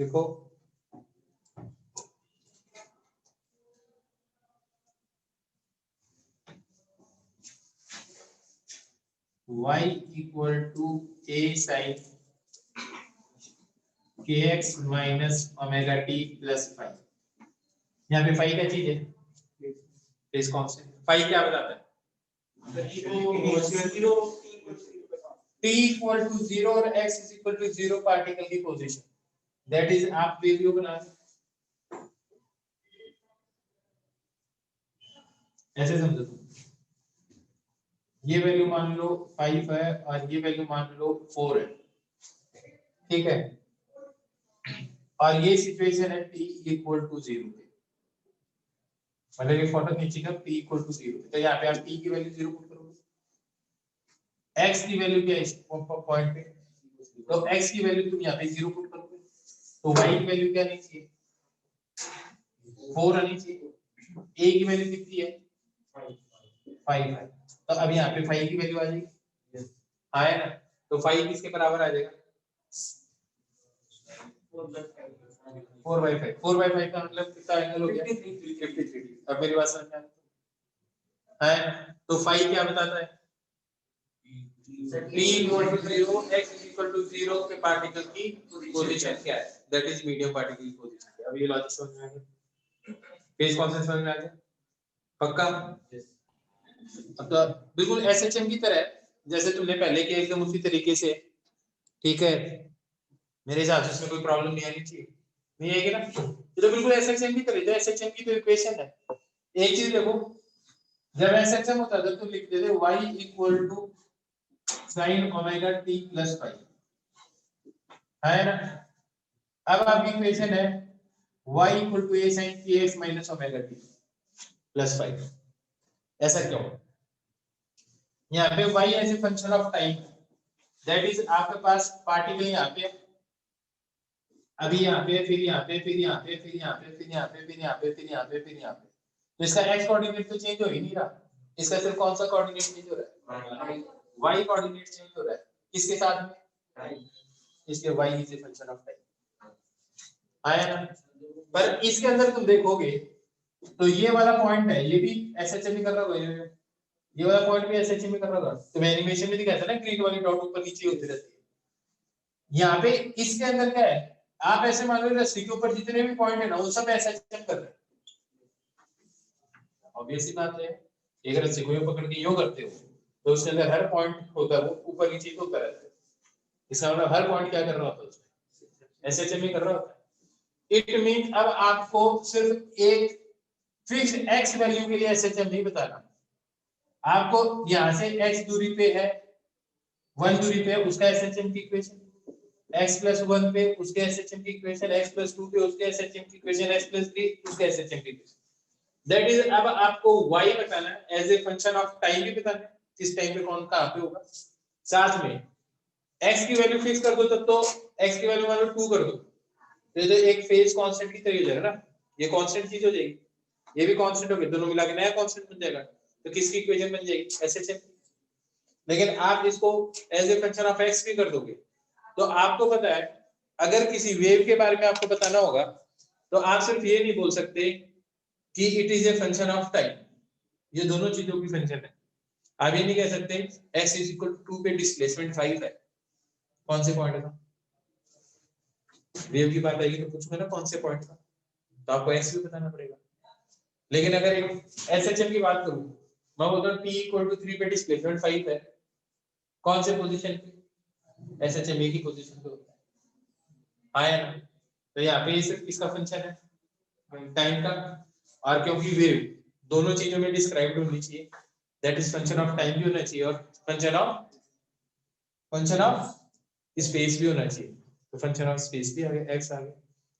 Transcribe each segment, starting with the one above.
लिखो y equal to a sin kx minus omega t plus five. यहाँ पे five क्या चीज है? Phase constant. फाइव क्या बताता है? t इक्वल टू 0 और x is equal to 0 particle की पोजीशन। दैट इज आप वैल्यू बना ऐसे समझो तुम। ये वैल्यू मान लो 5 है और ये वैल्यू मान लो 4 है, ठीक है। और ये सिचुएशन है t इक्वल टू 0 पे, मतलब ये फोटो खींचेगा t इक्वल टू 0 पे, तो यहाँ पे आप t की वैल्यू 0 पुट करोगे। x की वैल्यू क्या है इस पॉइंट पे? तो x की वैल्यू तुम यहाँ पे 0 पुट करोगे, तो y की वैल्यू क्या आनी चाहिए? 4 आनी चाहिए। a की वैल्यू कितनी है? 5 है। तो अब यहाँ पे 5 की वैल्यू आ जाएगी, आया ना? तो 5 किसके बराबर आ जाएगा? 4/5। 4/5 का मतलब कितना एंगल हो गया? 53। अब मेरी बात समझ में आया ना? तो 5 क्या बताता है? t equal to 0 x equal to 0 के पार्टिकल की पोजीशन क्या है? दैट इज मीडियम पार्टिकल की पोजीशन। अब ये लॉजिक समझ में आ गया? फेज कॉन्सेप्ट समझ में आ गया? पक्का? अब तो बिल्कुल एसएचएम की तरह जैसे तुमने पहले किया एकदम उसी तरीके से, ठीक है। मेरे हिसाब से इसमें कोई प्रॉब्लम नहीं आनी चाहिए, नहीं आएगी ना? ये तो बिल्कुल एसएचएम की तरह, जो एसएचएम की तो इक्वेशन है। एक चीज देखो, जब एसएचएम होता है तो लिख देते y equal to sin omega t plus five, है ना? अब आपकी इक्वेशन है y equal to a sin kx minus omega t plus five. ऐसा क्यों? यहाँ पे y as a function of time, that is आपके पास पार्टिकल यहाँ पे, अभी यहाँ पे, फिर यहाँ पे, फिर यहाँ पे, फिर यहाँ पे, फिर यहाँ पे, फिर यहाँ पे, फिर यहाँ पे, फिर यहाँ पे, तो इसका x कोऑर्डिनेट तो चेंज हो ही नहीं रहा। इसका सिर्फ कौन सा कोऑर्डिनेट चेंज हो रहा है? y कोऑर्डिनेट चेंज हो रहा है। किसके साथ में? इसके y is a function of time, आया ना? पर इसके अंदर तुम देखोगे तो ये वाला पॉइंट है, ये भी एसएचएम ही कर रहा होगा, ये वाला पॉइंट भी एसएचएम ही कर रहा होगा। तो मैं एनिमेशन में दिखाया था ना, ग्रीन वाली डॉट ऊपर नीचे होती रहती है। यहाँ पे इसके अंदर क्या है, आप ऐसे मान लो रस्सी के ऊपर जितने भी पॉइंट है ना, वो सब एसएचएम कर रहे हैं। ऑब्वियस सी बात है, एक रस्सी को पकड़ के यूं करते हो तो उसके अंदर हर पॉइंट होता है, वो ऊपर नीचे होता रहता है। इसका मतलब हर पॉइंट क्या कर रहा होता है उसमें? एसएचएम ही कर रहा होता है। इट मीन अब आपको सिर्फ एक फिक्स्ड x वैल्यू के लिए एसएचएम नहीं बताना, आपको यहां से x दूरी पे है, 1 दूरी पे उसका एसएचएम की इक्वेशन, x + 1 पे उसके एसएचएम की इक्वेशन, x + 2 पे उसके एसएचएम की इक्वेशन, x + 3 उसके एसएचएम की इक्वेशन। दैट इज अब आपको y बताना है as a function of time भी बताना है, किस टाइम पे कौन कहां पे होगा। साथ में x की वैल्यू फिक्स कर दो, तब तो x की वैल्यू मान लो 2 कर दो, तो एक फेज कांस्टेंट की तरह हो जाएगा ना, ये कांस्टेंट चीज हो जाएगी, ये भी कांस्टेंट हो गया, दोनों मिला के नया कांस्टेंट बन जाएगा। तो किसकी इक्वेशन बन जाएगी? एसएचएम। लेकिन आप इसको as a function of x भी कर दोगे, तो आपको पता है अगर किसी वेव के बारे में आपको बताना होगा तो आप सिर्फ ये नहीं बोल सकते कि it is a function of time, ये दोनों चीजों की फंक्शन है। आप ये नहीं कह सकते x = 2 पे डिस्प्लेसमेंट 5 है, कौन से पॉइंट का? वेव की बात आएगी तो पूछूंगा ना कौन से पॉइंट का, तो आपको x भी बताना पड़ेगा। लेकिन अगर एक एसएचएम की बात करूं, मैं बोलता हूं t = 3 पे डिस्प्लेसमेंट 5 है, कौन से पोजीशन पे? एसएचएम की पोजीशन पे होता है, आया ना? तो यहाँ पे सिर्फ किसका फंक्शन है? टाइम का। और क्योंकि वेव दोनों चीजों में डिस्क्राइब्ड होनी चाहिए, that is function of time भी होना चाहिए और फंक्शन ऑफ स्पेस भी होना चाहिए। तो फंक्शन ऑफ स्पेस भी आ गया, x आ गया,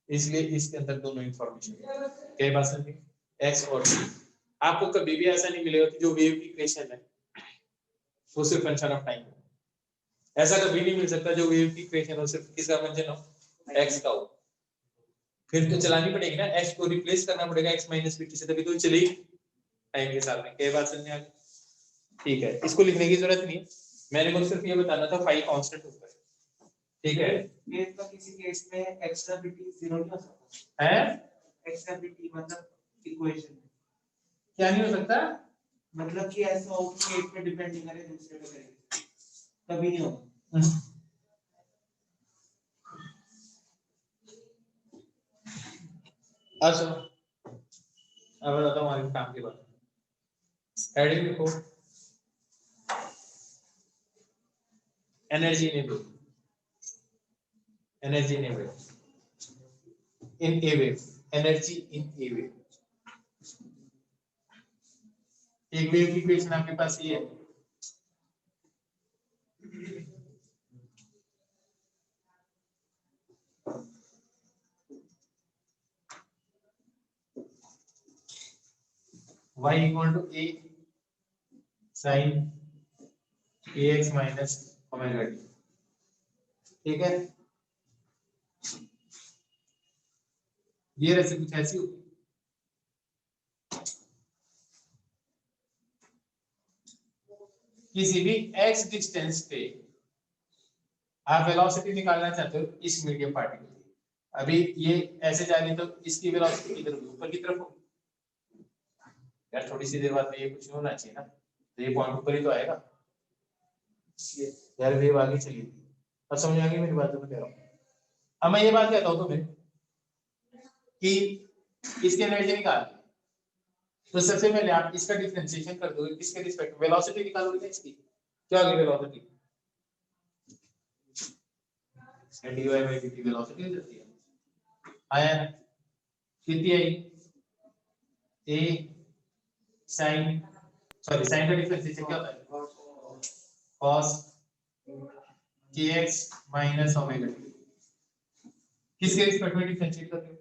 इसलिए इसके अंदर दोनों इंफॉर्मेशन क्या बात समझ, x और t। आपको कभी भी ऐसा नहीं मिलेगा कि जो वेव की इक्वेशन है वो सिर्फ फंक्शन ऑफ टाइम हो, ऐसा कभी नहीं मिल सकता जो वेव की इक्वेशन हो सिर्फ किसका फंक्शन हो? x का हो। फिर तो चलानी पड़ेगी ना, x को रिप्लेस करना पड़ेगा x - vt से, तभी तो चलेगी टाइम के साथ में। क्या बात समझ में आ गई? ठीक है, इसको लिखने की जरूरत नहीं है, मैंने को सिर्फ ये बताना था 5 कांस्टेंट होता है, ठीक है, वेव का किसी केस में एक्स्ट्रा बीटी 0 नहीं हो सकता है एक्स्ट्रा बीटी मतलब इक्वेशन क्या नहीं हो सकता, मतलब कि ऐसा हो कि एक पे डिपेंड नहीं करे दूसरे पे करे, कभी नहीं होगा। अब सुनो, अब बताता हूँ हमारे काम की बात। हेडिंग लिखो, energy in A wave, energy in A wave, in A wave, energy in A wave. एक वेव की इक्वेशन आपके पास ये है, y equal to a sin ax minus omega t, ठीक है। ये रेसिपी कुछ ऐसी होगी, किसी भी x डिस्टेंस पे आप वेलोसिटी निकालना चाहते हो इस मीडियम पार्टिकल की। अभी ये ऐसे जा रही है तो इसकी वेलोसिटी किधर होगी, ऊपर की तरफ होगी। यार थोड़ी सी देर बाद में ये कुछ होना चाहिए ना, तो ये पॉइंट ऊपर ही तो आएगा यार, वेव आगे चली गई। अब समझ आ गई मेरी बात, मैं कह रहा हूँ। अब मैं ये बात कहता हूँ तुम्हें कि इसकी एनर्जी निकाल, तो सबसे पहले आप इसका डिफरेंशिएशन कर दोगे किसके रिस्पेक्ट में, वेलोसिटी निकालोगे इसकी, क्या होगी velocity, dy by dt velocity हो जाती है। आया ना, कितनी आई, a sin, सॉरी साइन का डिफरेंशिएशन क्या होता है, cos kx minus omega t, किसके रिस्पेक्ट में डिफरेंशिएट कर रहे हो,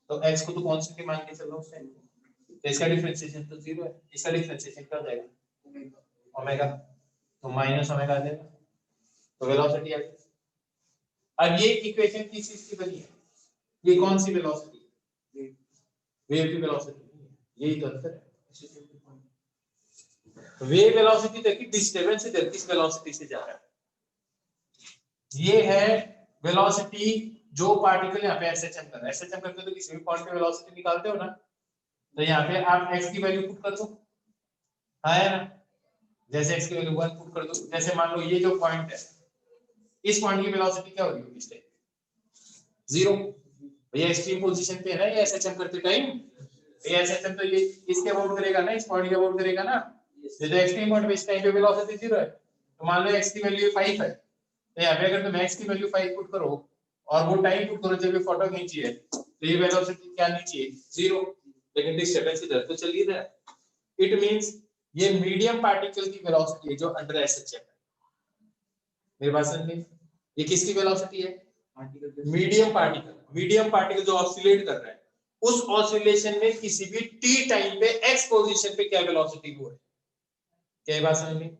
तो x को तो कांस्टेंट मान के चलो उस टाइम, तो इसका डिफरेंशिएशन तो 0 है, इसका डिफरेंशिएशन क्या हो जाएगा ओमेगा, तो माइनस ओमेगा आ जाएगा, तो वेलोसिटी आ गई। अब ये इक्वेशन किस चीज की बनी है, ये कौन सी वेलोसिटी, वेव की वेलोसिटी, यही तो अंतर है। वेव वेलोसिटी देखिए डिस्टर्बेंस इधर किस वेलोसिटी से जा रहा है, ये है वेलोसिटी जो पार्टिकल यहाँ पे एसएचएम कर रहा है, एसएचएम करते तो किसी भी पॉइंट पे वेलोसिटी निकालते हो ना, तो यहाँ पे आप x की वैल्यू पुट कर दो, है ना, जैसे x की वैल्यू 1 पुट कर दो, जैसे मान लो ये जो पॉइंट है, इस पॉइंट की वेलोसिटी क्या होगी इस टाइम, 0, भैया एक्सट्रीम पोजीशन पे है ना ये एसएचएम करते टाइम, ये एसएचएम तो ये इसके अबाउट करेगा ना, इस पॉइंट के अबाउट करेगा ना, ये तो एक्सट्रीम पॉइंट पे इस टाइम पे वेलोसिटी 0 है, तो मान लो x की वैल्यू 5 है, तो यहाँ पे अगर तुम x की वैल्यू 5 पुट करो और वो टाइम पुट करो जब ये फोटो खींची है, तो ये वेलोसिटी क्या आनी चाहिए 0, लेकिन डिस्टर्बेंस इधर तो चल ही रहा है। इट मींस ये मीडियम पार्टिकल की वेलोसिटी है जो अंडर एसएचएम है, मेरे पास समझ में, ये किसकी वेलोसिटी है, मीडियम पार्टिकल जो ऑसिलेट कर रहा है, उस ऑसिलेशन में किसी भी t टाइम पे x पोजीशन पे क्या वेलोसिटी हो है, क्या बात समझ में।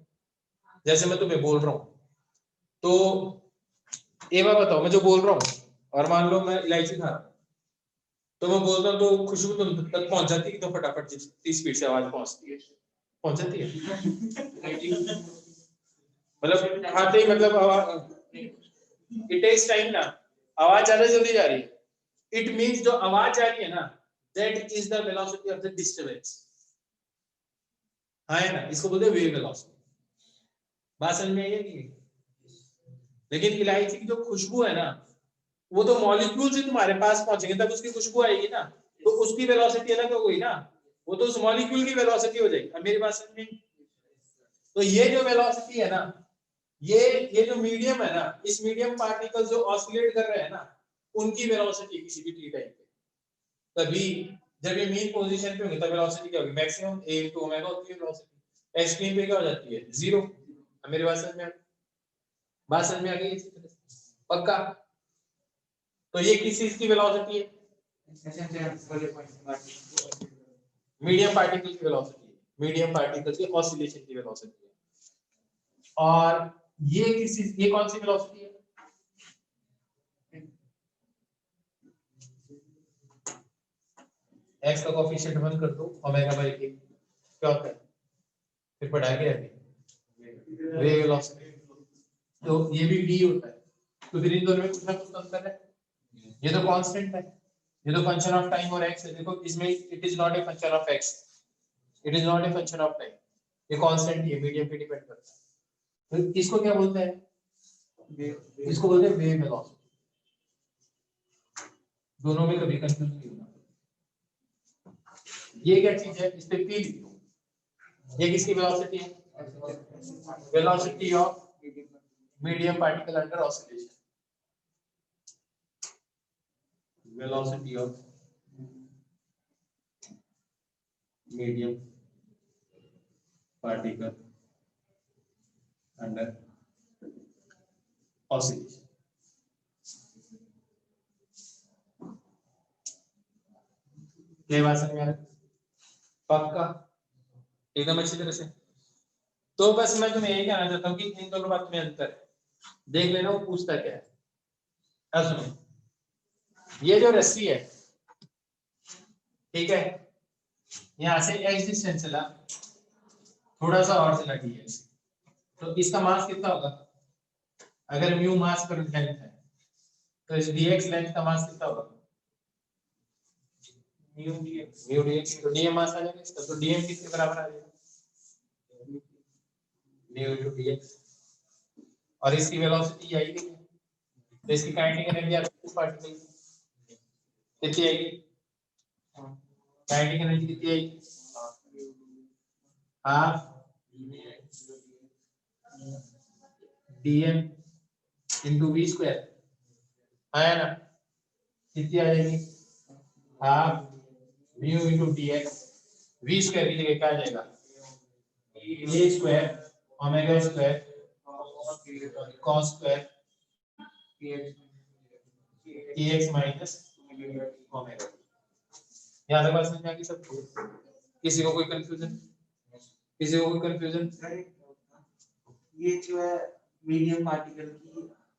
जैसे मैं तुम्हें बोल रहा हूं, तो एक बार बताओ, मैं जो बोल रहा हूं और मान लो मैं इलायची खा रहा हूं, तो मैं बोलता हूं तो खुशबू तुम तक पहुंच जाती है कि तो फटाफट जितनी स्पीड से आवाज पहुंचती है, पहुंच जाती है, मतलब खाते ही मतलब आवाज, इट टेक्स टाइम ना, आवाज ज्यादा जल्दी जा रही है, इट मींस जो आवाज जा रही है ना, that is the velocity of the disturbance, है ना, इसको बोलते हैं वेव वेलोसिटी। बात समझ में आई है कि, लेकिन इलायची की जो खुशबू है ना, वो तो मॉलिक्यूल से तुम्हारे पास पहुंचेंगे तब उसकी खुशबू आएगी ना, तो उसकी वेलोसिटी अलग हो गई ना, वो तो उस मॉलिक्यूल की वेलोसिटी हो जाएगी। अब मेरी बात समझ में, तो ये जो वेलोसिटी है ना, ये जो मीडियम है ना, इस मीडियम पार्टिकल जो ऑसिलेट कर रहे हैं ना, उनकी वेलोसिटी किसी भी टी टाइम पे, तभी जब ये मीन पोजीशन पे होंगे तब वेलोसिटी क्या होगी, मैक्सिमम a * ओमेगा होती है वेलोसिटी, एक्सट्रीम पे क्या हो जाती है 0। अब मेरी बात समझ में आ गई इसी तरह से पक्का। तो ये किस चीज की वेलोसिटी है, मीडियम पार्टिकल की वेलोसिटी है, मीडियम पार्टिकल की ऑसिलेशन की वेलोसिटी है। और ये ये कौन सी वेलोसिटी है, x का कोएफिशिएंट 1 कर दो ओमेगा बाय k, क्या होता है, फिर पढ़ा गया अभी वेव वेलोसिटी, तो ये भी v होता है, तो फिर इन दोनों में कुछ ना कुछ तो अंतर है। ये तो कांस्टेंट है, ये तो फंक्शन ऑफ टाइम और एक्स है। देखो इसमें it is not a function of x, it is not a function of time, ये कांस्टेंट ही है, मीडियम पे डिपेंड करता है। तो इसको क्या बोलते हैं? इसको बोलते हैं वेव वेलोसिटी। दोनों में कभी कंफ्यूज नहीं होना। ये क्या चीज है? इस पे पी लिखो। ये किसकी वेलोसिटी है? Velocity of medium particle under oscillation. Velocity of medium particle under oscillation. ये बात समझ में आ रहा है? पक्का एकदम अच्छी तरह से। तो बस मैं तुम्हें यही कहना चाहता हूँ कि इन दोनों बात में अंतर है, देख लेना वो पूछता क्या है। अब सुनो, ये जो रस्सी है, ठीक है, यहां से x डिस्टेंस चला, थोड़ा सा और चला dx, तो इसका मास कितना होगा? अगर म्यू मास पर लेंथ है तो इस dx लेंथ का मास कितना होगा? म्यू dx, तो dm मास आ जाएगा इसका, तो dm किसके बराबर आ जाएगा? Mu into dx। और इसकी वेलोसिटी आई थी, तो इसकी काइनेटिक एनर्जी आपकी पार्टिकल कितनी आएगी? काइनेटिक एनर्जी कितनी आएगी? Half dm into v square है ना, कितनी आ जाएगी? Half mu into dx, v square की जगह क्या आ जाएगा? a square omega square cos square kx minus omega. यहाँ तक बात समझ में आ गई सबको? किसी को कोई कंफ्यूजन? किसी को कोई कंफ्यूजन? ये जो है मीडियम पार्टिकल की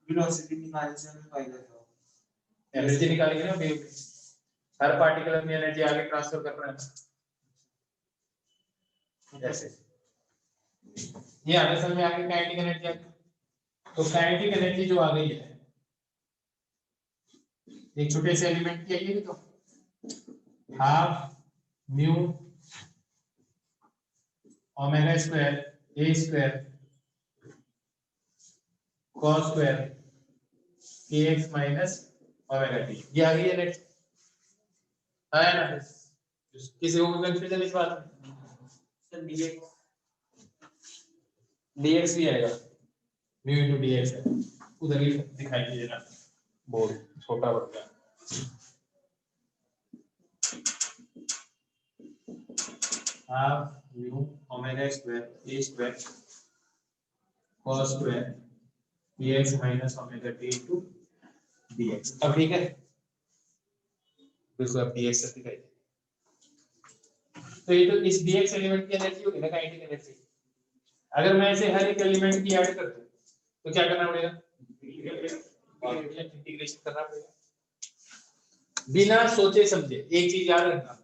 वेलोसिटी निकालने से हमें फायदा क्या होगा? एनर्जी निकालेंगे ना वेव में, हर पार्टिकल अपनी एनर्जी आगे ट्रांसफर कर रहा है जैसे। ये आगे समझ में आगे काइनेटिक एनर्जी आ गई। तो काइनेटिक एनर्जी जो आ गई है एक छोटे से एलिमेंट की आएगी, तो half mu omega square A square cos square kx minus omega T, ये आ गई एनर्जी है ना। किसी को कोई कंफ्यूजन इस बात में? सर dx dx भी आएगा, म्यू इनटू dx है, उधर ही दिखाई दे रहा बोर्ड छोटा बड़ा। Half mu omega square A square cos square kx minus omega T into dx। अब ठीक है, बिल्कुल अब dx से दिखाई दे। तो ये तो इस dx एलिमेंट की एनर्जी होगी ना काइनेटिक एनर्जी। अगर मैं इसे हर एक एलिमेंट की ऐड कर दूं तो क्या करना पड़ेगा? इंटीग्रेशन करना पड़ेगा बिना सोचे समझे। एक चीज याद रखना,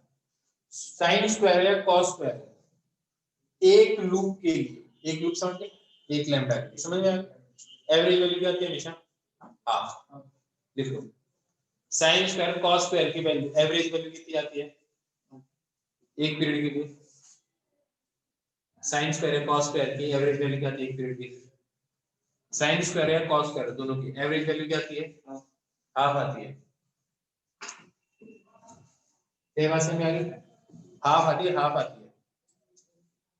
साइन स्क्वायर या कॉस स्क्वायर एक लूप के लिए, एक लूप समझे, एक लैम्डा के लिए, समझ में आ गया? एवरेज वैल्यू क्या आती है हमेशा? हाफ। देखो साइन स्क्वायर कॉस स्क्वायर की वैल्यू एवरेज वैल्यू कितनी आती है एक पीरियड के लिए? साइन स्क्वायर या कॉस स्क्वायर की एवरेज वैल्यू क्या आती है एक पीरियड की? साइन स्क्वायर या कॉस स्क्वायर दोनों की एवरेज वैल्यू क्या आती है? हाफ आती है। ये बात समझ में आ गई? हाफ आती है, हाफ आती है।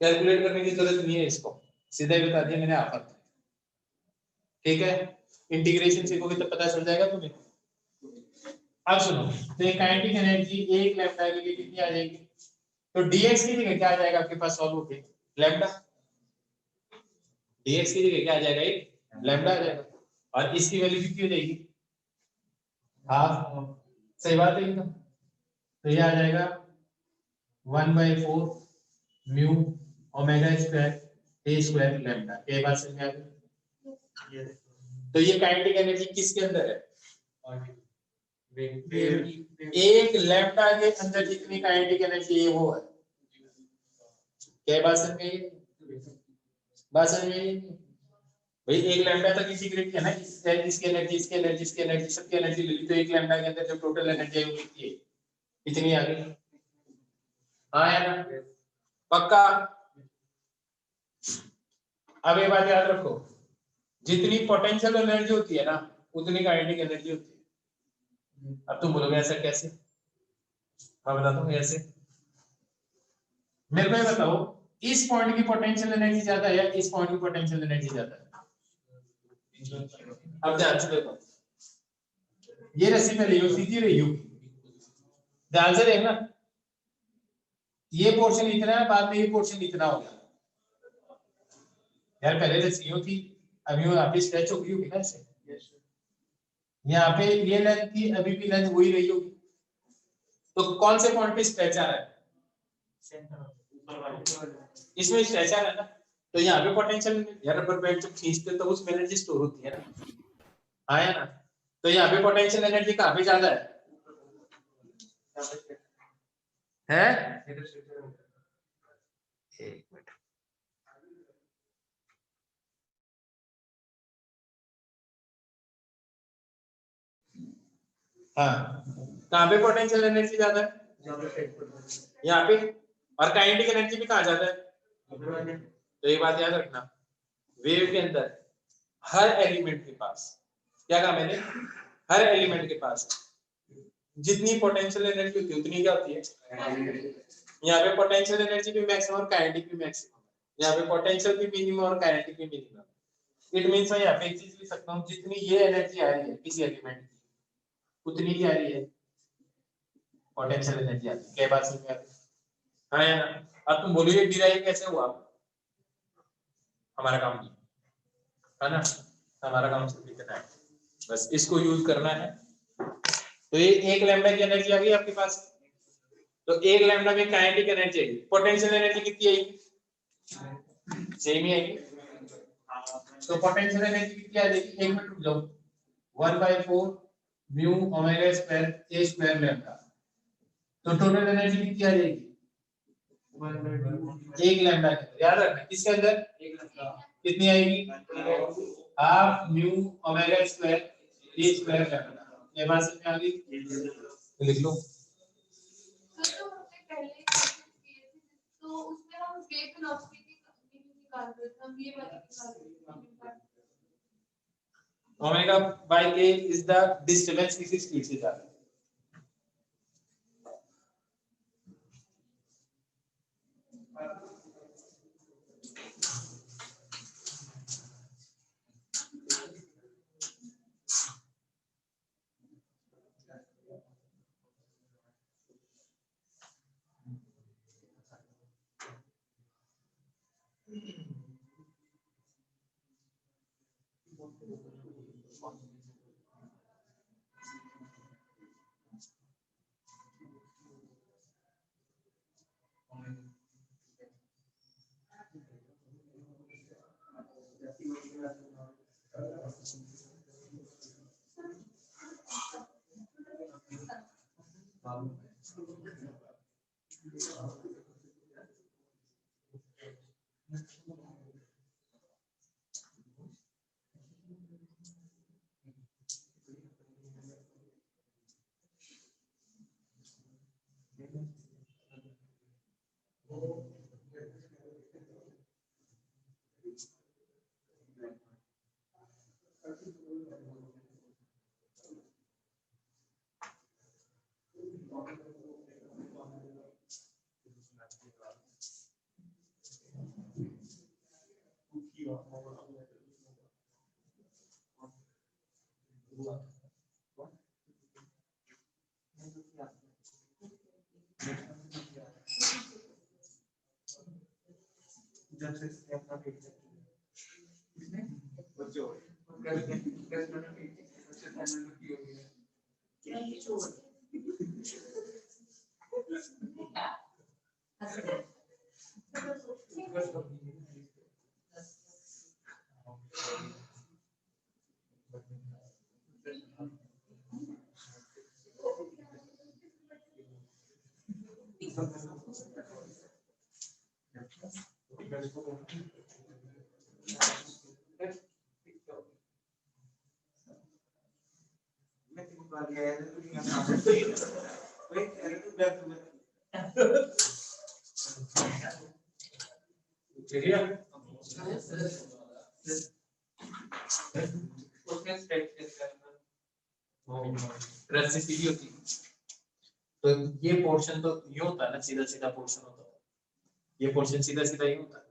कैलकुलेट करने की जरूरत नहीं है, इसको सीधा ही बता दिया मैंने, हाफ आती है। ठीक है, इंटीग्रेशन सीखोगे तो पता चल जाएगा तुम्हें। अब सुनो, तो ये काइनेटिक एनर्जी एक लैम्डा के लिए कितनी आ जाएगी? तो dx की जगह क्या आ जाएगा आपके पास सॉल्व होके? लैम्डा। dx की जगह क्या आ जाएगा? एक लैम्डा आ जाएगा, और इसकी वैल्यू कितनी हो जाएगी? हाफ। सही बात है एकदम। तो ये आ जाएगा 1/4 mu omega square A square lambda. ये बात समझ में आ गई? तो ये काइनेटिक एनर्जी किसके अंदर है? एक लैम्डा के अंदर जितनी काइनेटिक एनर्जी है वो है। क्या बात समझ में आई? बात समझ में आई? भाई एक लैम्डा तक इंटीग्रेट किया ना, इसकी एनर्जी, इसकी एनर्जी, इसकी एनर्जी, सबकी एनर्जी ले ली, तो एक लैम्डा के अंदर जो टोटल एनर्जी है वो कितनी है? इतनी आ गई। हाँ या ना? पक्का? अब एक बात याद रखो, जितनी पोटेंशियल एनर्जी होती है ना उतनी काइनेटिक एनर्जी होती है। अब तुम बोलोगे ऐसा कैसे? मैं बताता हूँ ऐसे। मेरे को ये बताओ, इस पॉइंट की पोटेंशियल एनर्जी ज्यादा है या इस पॉइंट की पोटेंशियल एनर्जी ज्यादा है? अब ध्यान से देखो, ये रस्सी में रही हो, सीधी रही हो, ध्यान से देखना, ये पोर्शन इतना है, बाद में ये पोर्शन इतना हो गया यार। पहले रस्सियों थी, अभी वो यहाँ पे स्ट्रेच हो गई होगी ना ऐसे, यहाँ पे ये लेंथ थी, अभी भी लेंथ वही रही होगी, तो कौन से पॉइंट पे स्ट्रेच आ रहा है? इसमें स्ट्रेच आ रहा है ना, तो यहाँ पे पोटेंशियल यार, रबर बैंड जब खींचते तो उसमें एनर्जी स्टोर होती है ना, आया ना? तो यहाँ पे पोटेंशियल एनर्जी कहाँ पे ज्यादा है? एक मिनट, हाँ, कहाँ पे पोटेंशियल एनर्जी ज्यादा है? यहाँ पे। और काइनेटिक एनर्जी भी कहाँ ज्यादा है? तो ये बात याद रखना, वेव के अंदर हर एलिमेंट के पास, क्या कहा मैंने, हर एलिमेंट के पास जितनी पोटेंशियल एनर्जी होती है उतनी क्या होती है? यहाँ पे पोटेंशियल एनर्जी भी मैक्सिमम और काइनेटिक भी मैक्सिमम, यहाँ पे पोटेंशियल भी मिनिमम और काइनेटिक भी मिनिमम। इट मींस मैं यहाँ पे एक चीज लिख सकता हूँ, जितनी ये एनर्जी आ रही है किसी एलिमेंट की उतनी क्या आ रही है? पोटेंशियल एनर्जी आती है। क्या बात समझ में आ रही है? हाँ या ना? अब तुम बोलोगे डिराइव कैसे हुआ? हमारा काम नहीं है ना, हमारा काम सिर्फ इतना है, बस इसको यूज करना है। तो ये एक लैम्डा की एनर्जी आ गई आपके पास, तो एक लैम्डा में काइनेटिक एनर्जी आएगी, पोटेंशियल एनर्जी कितनी आएगी? सेम ही आएगी। तो पोटेंशियल एनर्जी कितनी आ जाएगी? एक मिनट रुक जाओ, 1/4 mu omega square A square lambda, तो टोटल एनर्जी कितनी आ जाएगी? एक लैम्डा के अंदर, याद रखना किसके अंदर कितनी आएगी? Half mu omega square A square lambda. ये बात समझ में आ गई? लिख लो। ओमेगा बाय के इज द डिस्टेंस किसी स्पीड से जा रहा है। छुपा लिया है तो नहीं करना वही कह रहे थे बैक टू बैक क्लियर उसमें स्टेप रस्सी सीधी होती है तो ये पोर्शन तो ये होता है ना सीधा सीधा पोर्शन होता है ये पोर्शन सीधा सीधा ही होता है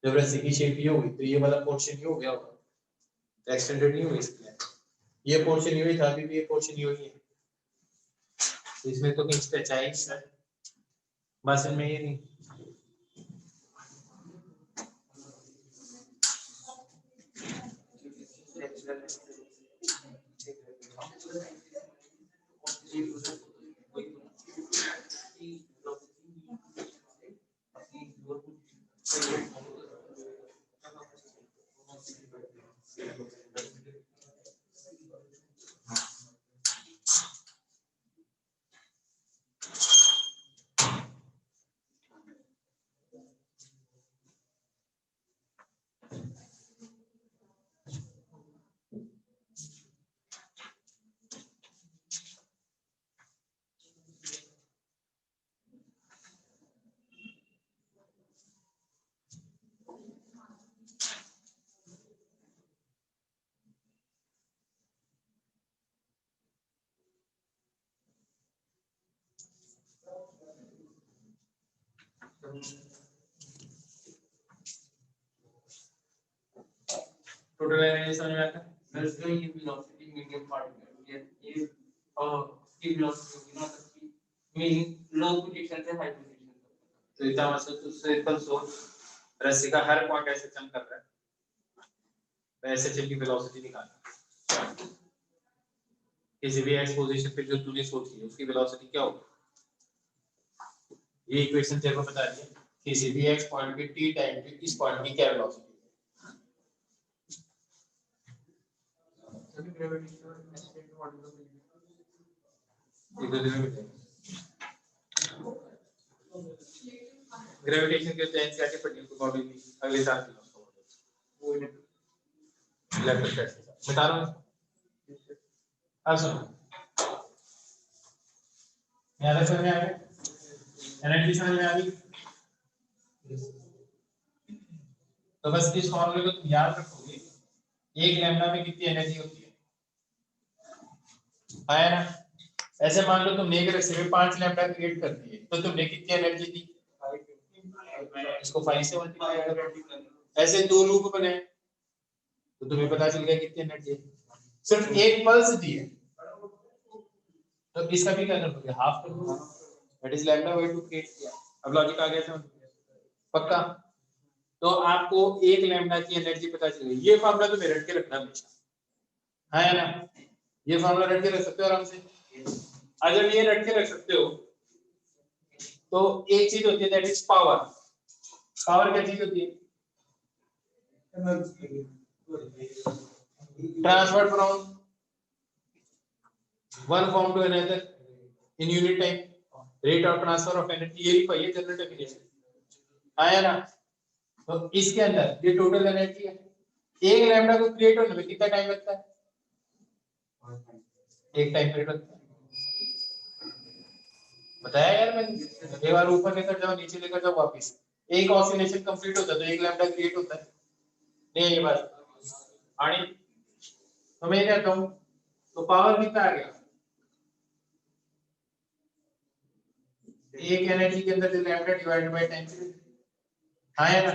जब रस्सी की शेप ये होगी तो ये वाला पोर्शन ये हो गया होगा तो एक्सटेंडेड नहीं हुई इसलिए ये पोर्शन ये था अभी भी ये पोर्शन ये है तो इसमें तो कहीं पे चाहिए सर बस में ये नहीं टोटल एनर्जी समझ में आता है तो ये वेलोसिटी मीडियम पार्टिकल ये की वेलोसिटी होगी ना कि मीन लो पोजीशन से हाई पोजीशन तक तो इतना मतलब तो सिंपल सोच रस्सी का हर पॉइंट ऐसे जंप कर रहा है तो ऐसे चल की वेलोसिटी निकालना किसी भी एक्स पोजीशन पे जो तूने सोची है उसकी वेलोसिटी क्या होगी ये इक्वेशन तेरे को बता दी है किसी भी एक्स पॉइंट पे t टाइम पे इस पॉइंट की क्या वेलोसिटी सभी ग्रेविटेशनल एक्सटेंट मॉडल ग्रेविटेशन के चेंज करके पढ़नी तो बॉडी की अगले साल की वो इलेक्ट्रिक फील्ड बता रहा हूं अब सुनो याद समझ में आ गया एनर्जी समझ में आ गई तो बस इस फॉर्मूले को तुम याद रखोगे एक लैम्डा में कितनी एनर्जी होती है आया ना ऐसे मान लो तुमने एक रस्सी में 5 लैम्डा क्रिएट कर दिए तो तुमने कितनी एनर्जी दी इसको 5 से मल्टीप्लाई करो ऐसे दो लूप बने तो तुम्हें पता चल गया कितनी एनर्जी है सिर्फ एक पल्स दी है तो इसका भी क्या करोगे हाफ कर दो that is lambda by 2 create किया अब लॉजिक आ गया समझ पक्का तो आपको एक लैम्डा की एनर्जी पता चल गई ये फार्मूला तो मेरे रट के रखना हमेशा है ना ये फार्मूला रट के रख सकते हो आराम से अगर ये रट के रख सकते हो तो एक चीज होती है दैट इज पावर पावर क्या चीज होती है transfer from one form to another in unit time rate of transfer of energy ये लिखा है जनरल डेफिनेशन आया ना तो इसके अंदर ये टोटल एनर्जी है एक लैम्डा को क्रिएट होने में कितना टाइम लगता है एक टाइम पीरियड लगता है बताया यार मैंने एक बार ऊपर लेकर जाओ नीचे लेकर जाओ वापस एक ऑसिलेशन कंप्लीट होता है तो एक लैम्डा क्रिएट होता है नहीं ये बात आणि तो मैं कहता हूं तो पावर कितना आ गया एक एनर्जी के अंदर जो lambda divided by time period आया ना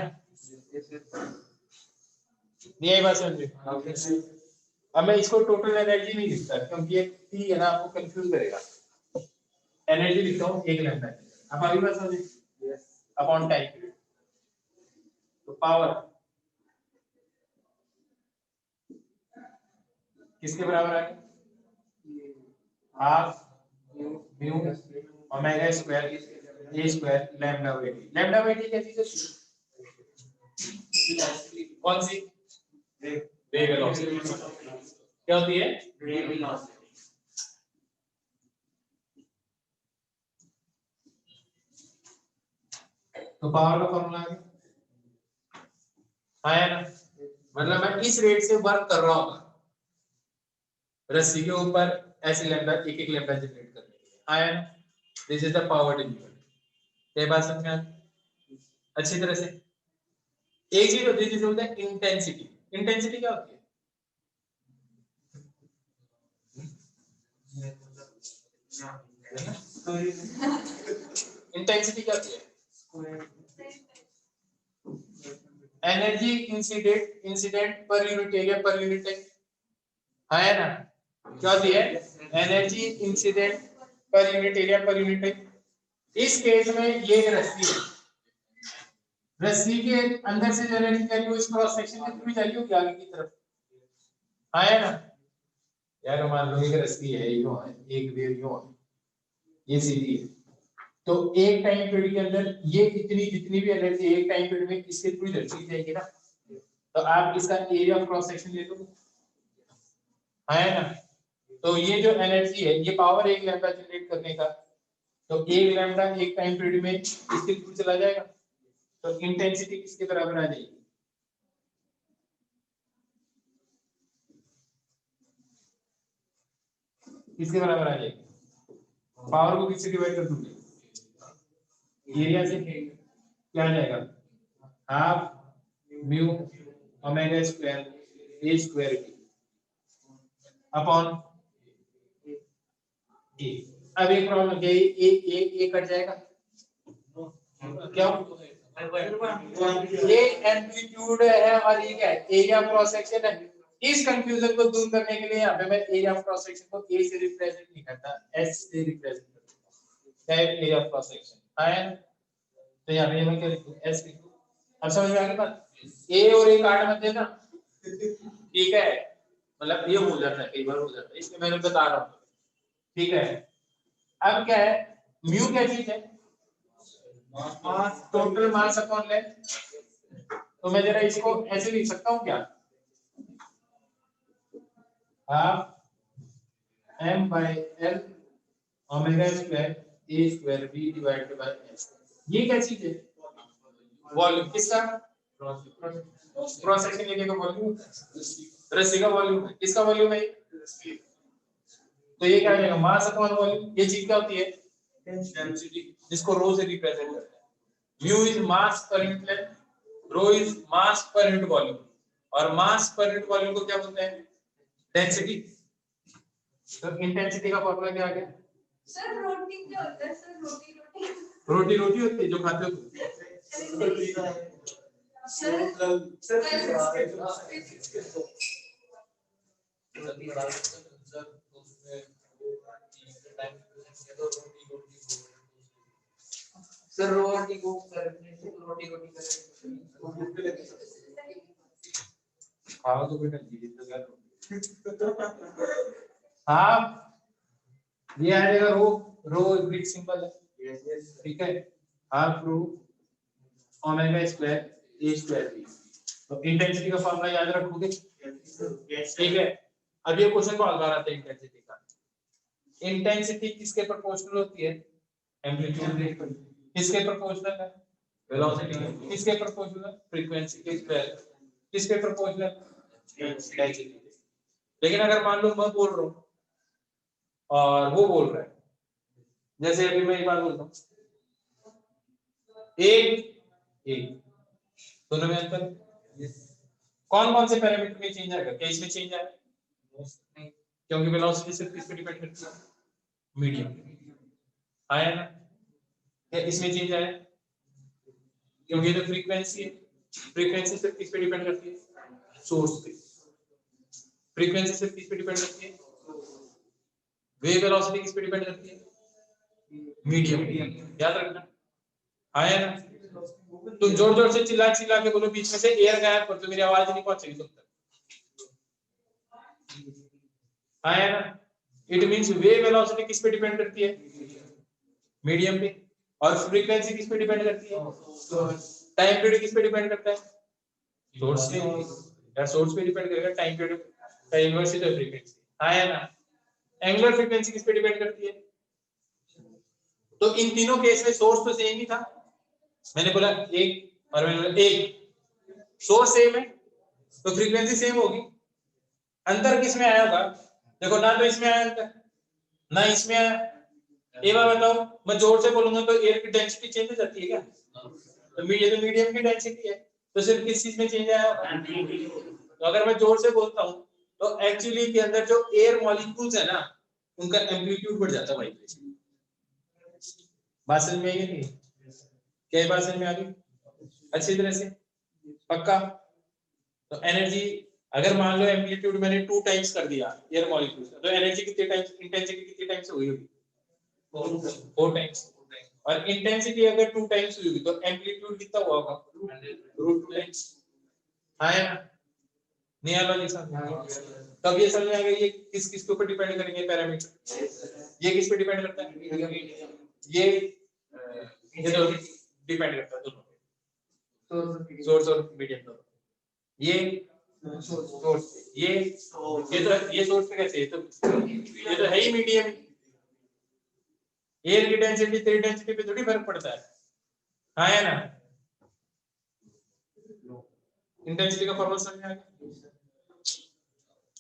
नहीं आई बात समझे अब मैं इसको टोटल एनर्जी नहीं लिखता क्योंकि ये टी है ना आपको कंफ्यूज करेगा एनर्जी लिखता हूं एक लैम्डा अब अभी बात समझे अपॉन टाइम तो पावर किसके बराबर आ गया half mu omega square A square lambda by T क्या चीज है कौन सी वेव वेलोसिटी क्या होती है वेव वेलोसिटी तो पावर का फॉर्मूला आ गया आया ना मतलब मैं इस रेट से वर्क कर रहा हूँ रस्सी के ऊपर ऐसे लैम्डा एक एक लैम्डा जनरेट करने के लिए। आया ना, this is the power delivered. ये बात समझ में आई अच्छी तरह से। एक चीज होती है जिसे बोलते हैं इंटेंसिटी। इंटेंसिटी क्या होती है? इंटेंसिटी क्या होती है? Energy incident per unit area per unit time. है ना, क्या होती है? Energy incident per unit area per unit time. इस केस में ये रस्सी है, रस्सी के अंदर से जो एनर्जी जा रही है वो इस क्रॉस सेक्शन के थ्रू जा रही होगी आगे की तरफ। है ना यार, मान लो एक रस्सी है, यूं है, एक वेव यूं है, ये सीधी है, तो एक टाइम पीरियड के अंदर ये इतनी जितनी भी एनर्जी एक टाइम पीरियड में इसके थ्रू चली जाएगी ना, तो आप इसका एरिया ऑफ क्रॉस सेक्शन ले लो। है ना, तो ये जो एनर्जी है, ये पावर एक लैम्डा जनरेट करने का, तो एक लैम्डा एक टाइम पीरियड में इसके थ्रू चला जाएगा, तो इंटेंसिटी किसके बराबर आ जाएगी? किसके बराबर आ जाएगी? पावर को किससे डिवाइड कर दूंगी? एरिया से। क्या आ जाएगा? Half mu omega square A square T upon ए। अब एक प्रॉब्लम क्या है, ए कट जाएगा, क्या ये एम्पलीट्यूड है और ये क्या है? एरिया क्रॉस सेक्शन है। इस कंफ्यूजन को दूर करने के लिए यहाँ पे मैं एरिया ऑफ क्रॉस सेक्शन को ए से रिप्रेजेंट नहीं करता, एस से रिप्रेजेंट करता हूं। एरिया ऑफ क्रॉस सेक्शन है, तो यहाँ पे मैं क्या लिखूं? एस लिखूं। अब समझ में आ गया बात? ए और ए काट मत देना, ठीक है? मतलब ये हो जाता है, कई बार हो जाता है, इसलिए मैंने बता रहा हूँ, ठीक है? अब क्या है, म्यू क्या चीज है? Total mass upon length. तो मैं जरा इसको ऐसे लिख सकता हूँ क्या? Half M by L omega square A square B divided by S. ये क्या चीज है? वॉल्यूम। किसका? क्रॉस सेक्शन एरिया का वॉल्यूम, रस्सी का वॉल्यूम है। किसका वॉल्यूम है? तो ये क्या हो जाएगा? Mass upon volume. ये चीज क्या होती है? डेंसिटी, जिसको रो से रिप्रेजेंट करते हैं। Mu is mass per unit length, rho is mass per unit volume, और मास पर यूनिट वॉल्यूम को क्या बोलते हैं? डेंसिटी। तो इंटेंसिटी का फॉर्मूला क्या आ गया? सर रोटी क्या होता है? सर रोटी रोटी रोटी होती है जो खाते हो। सर रोटी को करने से रोटी करें खाओ तो बेटा जी तो कर। हाँ, ये आ जाएगा रो। रो ग्रीक सिंबल है, ठीक है? Half rho omega square A square B. तो इंटेंसिटी का फॉर्मूला याद रखोगे, ठीक है? अब ये क्वेश्चन को हल कराते हैं इंटेंसिटी का। इंटेंसिटी किसके प्रोपोर्शनल होती है? एम्पलीट्यूड के। किसके प्रोपोर्शनल है? वेलोसिटी के। किसके प्रोपोर्शनल? फ्रीक्वेंसी के स्क्वायर। किसके प्रोपोर्शनल? डेंसिटी। लेकिन अगर मान लो मैं बोल रहा हूँ और वो बोल रहा है, जैसे अभी मैं एक बात बोलता हूँ, एक दोनों में अंतर, कौन कौन से पैरामीटर में चेंज आएगा? क्या इसमें चेंज आएगा? क्योंकि वेलोसिटी सिर्फ किस पे डिपेंड करती है? मीडियम। आया ना? क्या इसमें चेंज आया? क्योंकि जो फ्रीक्वेंसी है, फ्रीक्वेंसी सिर्फ किस पे डिपेंड करती है? सोर्स पे। फ्रीक्वेंसी सिर्फ किस पे डिपेंड करती है? वेव वेलोसिटी किस पे डिपेंड करती है? मीडियम। याद रखना। आया ना? तुम जोर जोर से चिल्ला चिल्ला के बोलो, बीच में से एयर गायब कर दो, मेरी आवाज नहीं पहुंचेगी तुम तक। आया ना? इट मींस वेव वेलोसिटी किस पे डिपेंड करती है? मीडियम पे। और फ्रीक्वेंसी किस पे डिपेंड करती है? टाइम पीरियड किस पे डिपेंड करता है? सोर्स पे। या सोर्स पे डिपेंड करेगा, टाइम पीरियड का इनवर्स इज फ्रीक्वेंसी। आया ना? एंगुलर फ्रीक्वेंसी किस पे डिपेंड करती है? तो इन तीनों केस में सोर्स तो सेम ही था, मैंने बोला एक और मैंने बोला एक, सोर्स सेम है तो फ्रीक्वेंसी सेम होगी। अंतर किस में आया होगा? देखो ना, तो इसमें आया अंतर, ना इसमें एक बार बताओ, मैं जोर से बोलूंगा तो एयर की डेंसिटी चेंज हो जाती है क्या? तो ये तो मीडियम की डेंसिटी है, तो सिर्फ किस चीज में चेंज आया? तो अगर मैं जोर से बोलता हूँ तो एक्चुअली के अंदर जो एयर मॉलिक्यूल्स है ना, उनका एम्पलीट्यूड बढ़ जाता है वाइब्रेशन। बात समझ में आई नहीं? क्या बात समझ में आ गई अच्छी तरह से? पक्का? तो एनर्जी अगर मान लो एम्पलीट्यूड मैंने 2 टाइम्स कर दिया एयर मॉलिक्यूल्स, तो एनर्जी कितने टाइम्स, इंटेंसिटी कितने टाइम्स हुई होगी? 4 टाइम्स। और इंटेंसिटी अगर 2 टाइम्स हुई होगी तो एम्पलीट्यूड कितना हुआ होगा? √2 टाइम्स। हाँ या ना? नहीं आ लॉजिक समझ में आ गया? तब ये समझ में आ गया ये किस किस के ऊपर डिपेंड करेंगे पैरामीटर? ये किस पे डिपेंड करता है? ये तो डिपेंड करता है दोनों, सोर्स और मीडियम दोनों। ये सोर्स, ये सोर्स पे कैसे? ये तो है ही मीडियम। एयर की डेंसिटी तेरी डेंसिटी पे थोड़ी फर्क पड़ता है, हाँ या ना? इंटेंसिटी का फॉर्मूला समझ में आ गया?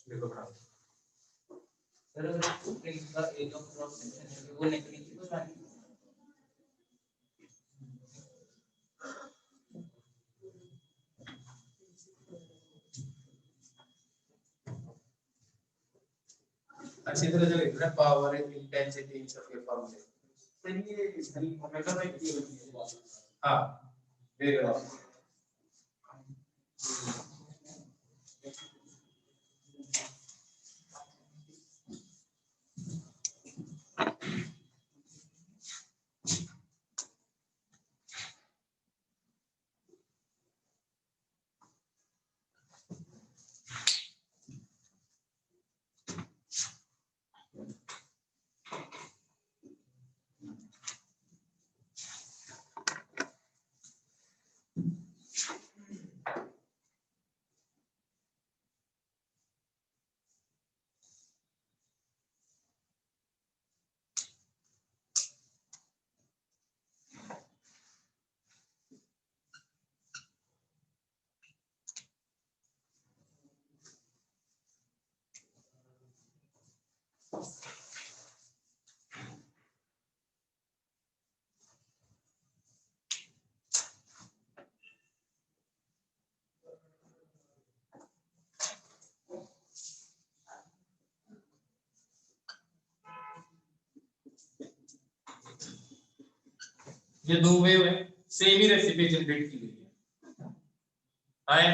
देखो बराबर सर अगर इनका एरिया ऑफ क्रॉस सेक्शन है वो नेगेटिव है। अच्छी तरह से लिख रहे हैं, पावर इंटेंसिटी इन सब के फॉर्मूले। हाँ वेरी गुड। ये दो वेव है, सेम ही रेसिपी जनरेट की गई है। आए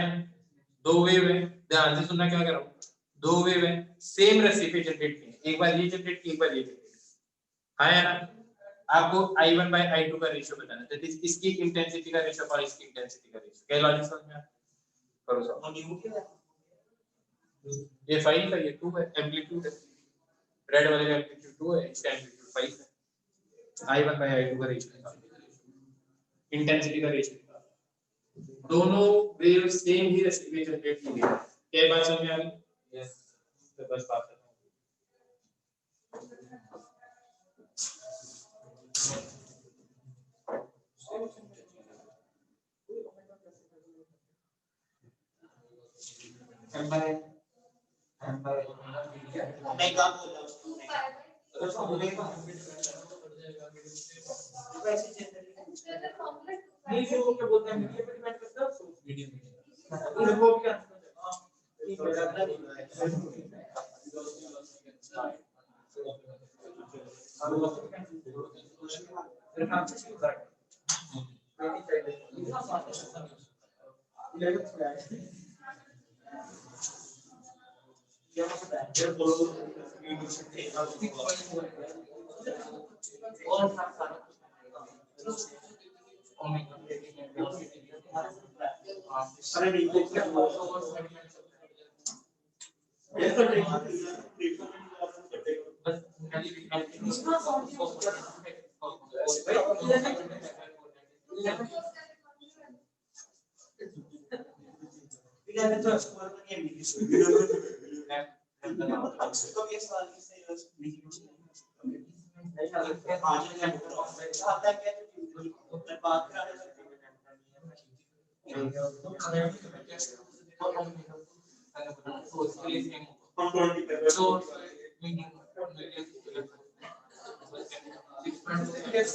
दो वेव है, ध्यान से सुनना क्या कर रहा हूँ। दो वेव है, सेम रेसिपी जनरेट की है, एक बार ये जनरेट की, एक बार ये जनरेट। आया ना? आपको I1 by I2 का रेशियो बताना है, दैट इज इसकी इंटेंसिटी का रेशियो और इसकी इंटेंसिटी का रेशियो। क्या लॉजिक समझ में आया? करो सब। ये 5 है, ये 2 है, एम्पलीट्यूड है। रेड वाले का एम्पलीट्यूड 2 है, इसका एम्पलीट्यूड 5 है। I1 by I2 का रेशियो, इंटेंसिटी का रेशियो, दोनों वेव सेम ही रेसिपी जनरेट की है। क्या बात समझ में आ गई? यस, तो बस बात खत्म। ओमेगा बोला नहीं फिर वो क्या बोलते हैं मीडियम पे डिपेंड करता है मीडियम उनको भी क्या अरे नहीं वो क्या ये तो यस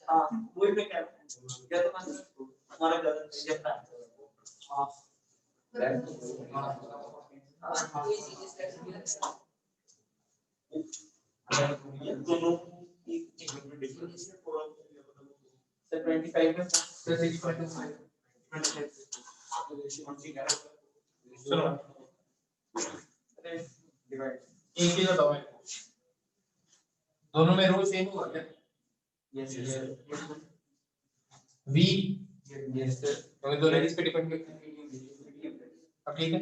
हाँ वही मैं कह रहा हूँ या तो हमारा ज्यादा हाँ दोनों एक में डिफरेंस है थोड़ा सर 25 में सर 6.5 सुनो डिवाइड एक चीज बताओ मेरे को, दोनों में रो सेम होगा क्या? यस v यस सर तो दोनों किस पे डिपेंड करते हैं? अब ठीक है,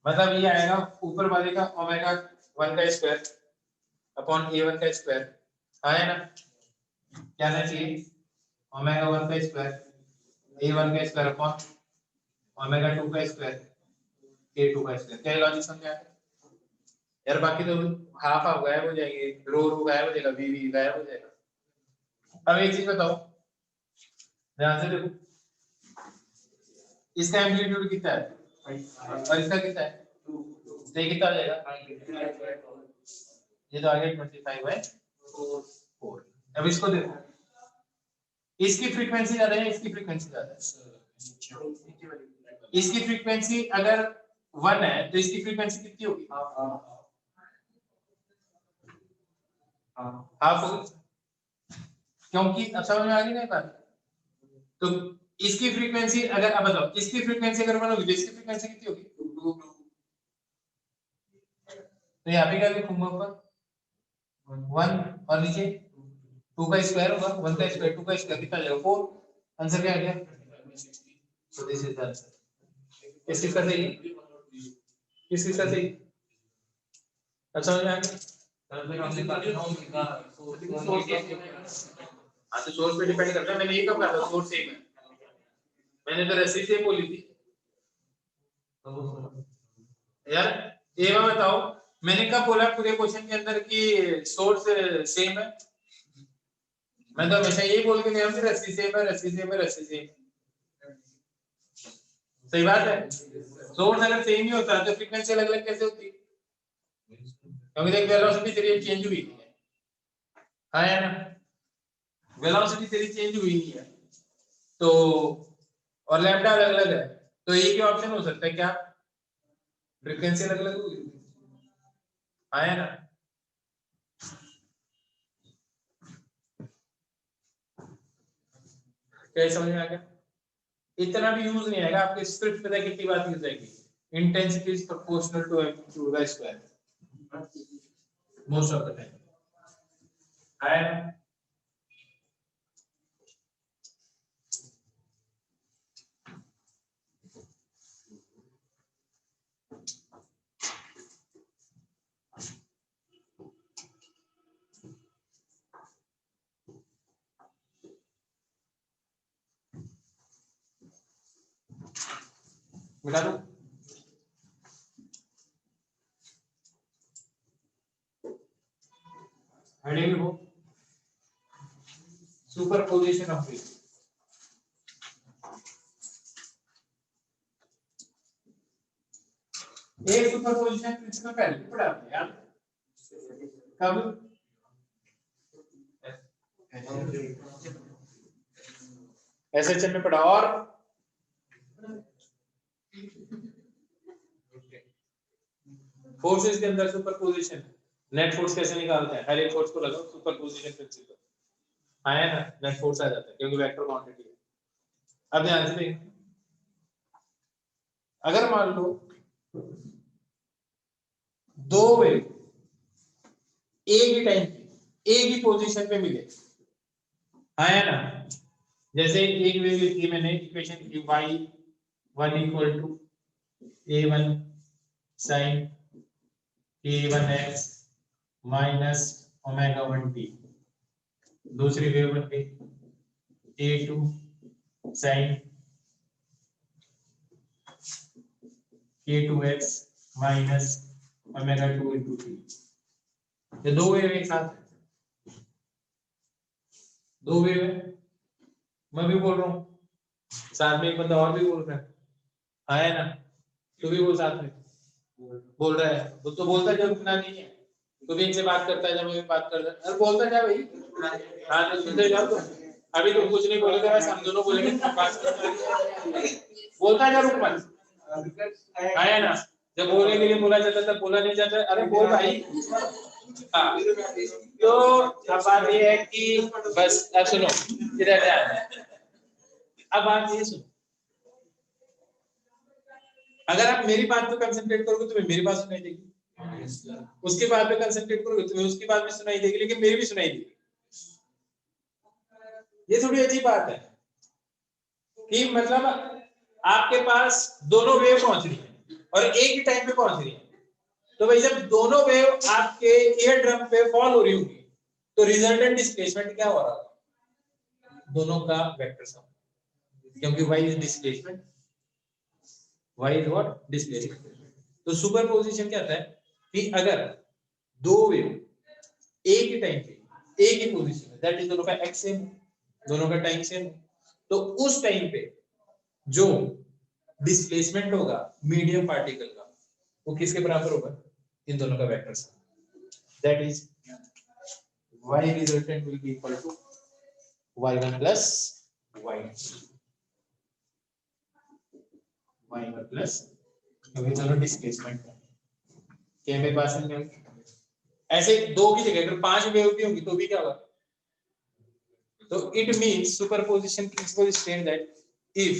मतलब ये आएगा ऊपर वाले का ओमेगा 1 का स्क्वायर अपॉन a1 का स्क्वायर आया ना, क्या आना चाहिए ओमेगा 1 का स्क्वायर a1 का स्क्वायर अपॉन ओमेगा 2 का स्क्वायर a2 का स्क्वायर। क्या लॉजिक समझ आया यार? बाकी तो हाफ हाफ गायब हो जाएंगे, रो रो गायब हो जाएगा, वी गायब हो जाएगा। अब एक चीज बताओ ध्यान से देखो, इसका एम्पलीट्यूड कितना है और इसका कितना है, तो ये कितना आ जाएगा? ये तो आ गया 25/4। अब इसको देखो, इसकी फ्रीक्वेंसी ज्यादा है, इसकी फ्रीक्वेंसी ज्यादा है। इसकी फ्रीक्वेंसी अगर 1 है तो इसकी फ्रीक्वेंसी कितनी होगी? हाफ होगी, क्योंकि अब समझ में आ गई ना बात? तो इसकी फ्रीक्वेंसी अगर, अब बताओ इसकी फ्रीक्वेंसी अगर 1 होगी तो इसकी फ्रीक्वेंसी कितनी होगी? तो यहाँ पे क्या लिखूंगा ऊपर 1 और नीचे 2 का स्क्वायर होगा, 1 का स्क्वायर 2 का स्क्वायर कितना आ जाएगा 4। आंसर क्या आ गया? So this is the answer. किसका सही है? किसका सही? अब समझ में आ गया? हाँ तो सोर्स पे डिपेंड करता है, मैंने ये कब कहा था सोर्स सेम है? मैंने तो रेसिपी सेम बोली थी यार। ये मैं बताओ मैंने कब बोला पूरे क्वेश्चन के अंदर कि सोर्स सेम है? मैं तो हमेशा यही बोल के गया हूं रस्सी सेम है, रस्सी सेम है, रस्सी सेम। सही बात है। सोर्स अगर सेम ही होता तो फ्रीक्वेंसी अलग अलग कैसे होती? क्योंकि देख वेलोसिटी तेरी चेंज हुई नहीं है, हाँ या ना? वेलोसिटी तेरी चेंज हुई नहीं है तो, और लैम्डा अलग अलग है, तो एक ही ऑप्शन हो सकता है क्या? फ्रीक्वेंसी अलग अलग होगी, हाँ या ना? क्या समझ में आ गया? इतना भी यूज नहीं आएगा आपके, सिर्फ पता कितनी बात यूज आएगी, intensity is proportional to amplitude का square most of the time, है ना? मिटा दो। हेडिंग लिखो सुपरपोजिशन ऑफ वेव। एक सुपरपोजिशन प्रिंसिपल पहले भी पढ़ा था यार, कब? एसएचएम में पढ़ा। और फोर्सेस के अंदर सुपरपोजिशन, नेट फोर्स कैसे निकालते हैं? हर एक फोर्स को लगाओ सुपरपोजिशन प्रिंसिपल, आया ना? नेट फोर्स आ जाता है क्योंकि वेक्टर क्वांटिटी है। अब ध्यान से देखिए, अगर मान लो दो वेव एक ही टाइम पे एक ही पोजीशन पे मिले, आया ना? जैसे एक वेव लिखी मैंने, इक्वेशन लिखी y1 equal to a1 sin a1x minus omega 1t, दूसरी वेव बन गई a2 sin a2x minus omega 2 into t। ये दो वेव एक साथ है, दो वेव है, मैं भी बोल रहा हूँ, साथ में एक बंदा और भी बोल रहा है, हाँ है ना, तू भी बोल साथ में, बोल रहा है, वो तो बोलता जब इतना नहीं है, तू भी इनसे बात करता है, जब मैं भी बात करता है, अरे बोलता क्या भाई, हाँ तो सुनते जाओ तुम, अभी तुम कुछ नहीं बोलोगे, बस हम दोनों बोलेंगे, बात बोलता जा, रुक मत, हाँ है ना, जब बोलने के लिए बोला जाता है तब बोला नहीं जाता, अरे बोल भाई। हाँ तो अब बात ये है कि बस अब सुनो, इधर ध्यान, अब बात ये सुनो, अगर आप मेरी बात पे कंसंट्रेट करोगे तुम्हें मेरी बात सुनाई देगी, उसकी बात पे कंसंट्रेट करोगे तुम्हें उसकी बात भी सुनाई देगी, लेकिन मेरी भी सुनाई देगी। ये थोड़ी अजीब बात है कि मतलब आपके पास दोनों वेव पहुंच रही है और एक ही टाइम पे पहुंच रही है, तो भाई जब दोनों वेव आपके ईयर ड्रम पे फॉल हो रही होगी तो रिजल्टेंट डिस्प्लेसमेंट क्या हो रहा है, दोनों का वेक्टर सम, क्योंकि y is displacement, y is what displacement. तो सुपरपोजिशन क्या होता है कि अगर दो वेव एक ही टाइम पे एक ही पोजीशन है, दैट इज दोनों का एक्स सेम, दोनों का टाइम सेम, तो उस टाइम पे जो डिस्प्लेसमेंट होगा मीडियम पार्टिकल का वो किसके बराबर होगा, इन दोनों का vector sum, that is y resultant will be equal to y1 plus y2, y1 plus, क्योंकि दोनों डिस्प्लेसमेंट है, क्या मेरे पास में ऐसे दो की जगह अगर पांच वेव भी होंगी तो भी क्या होगा, तो it means superposition principle state that if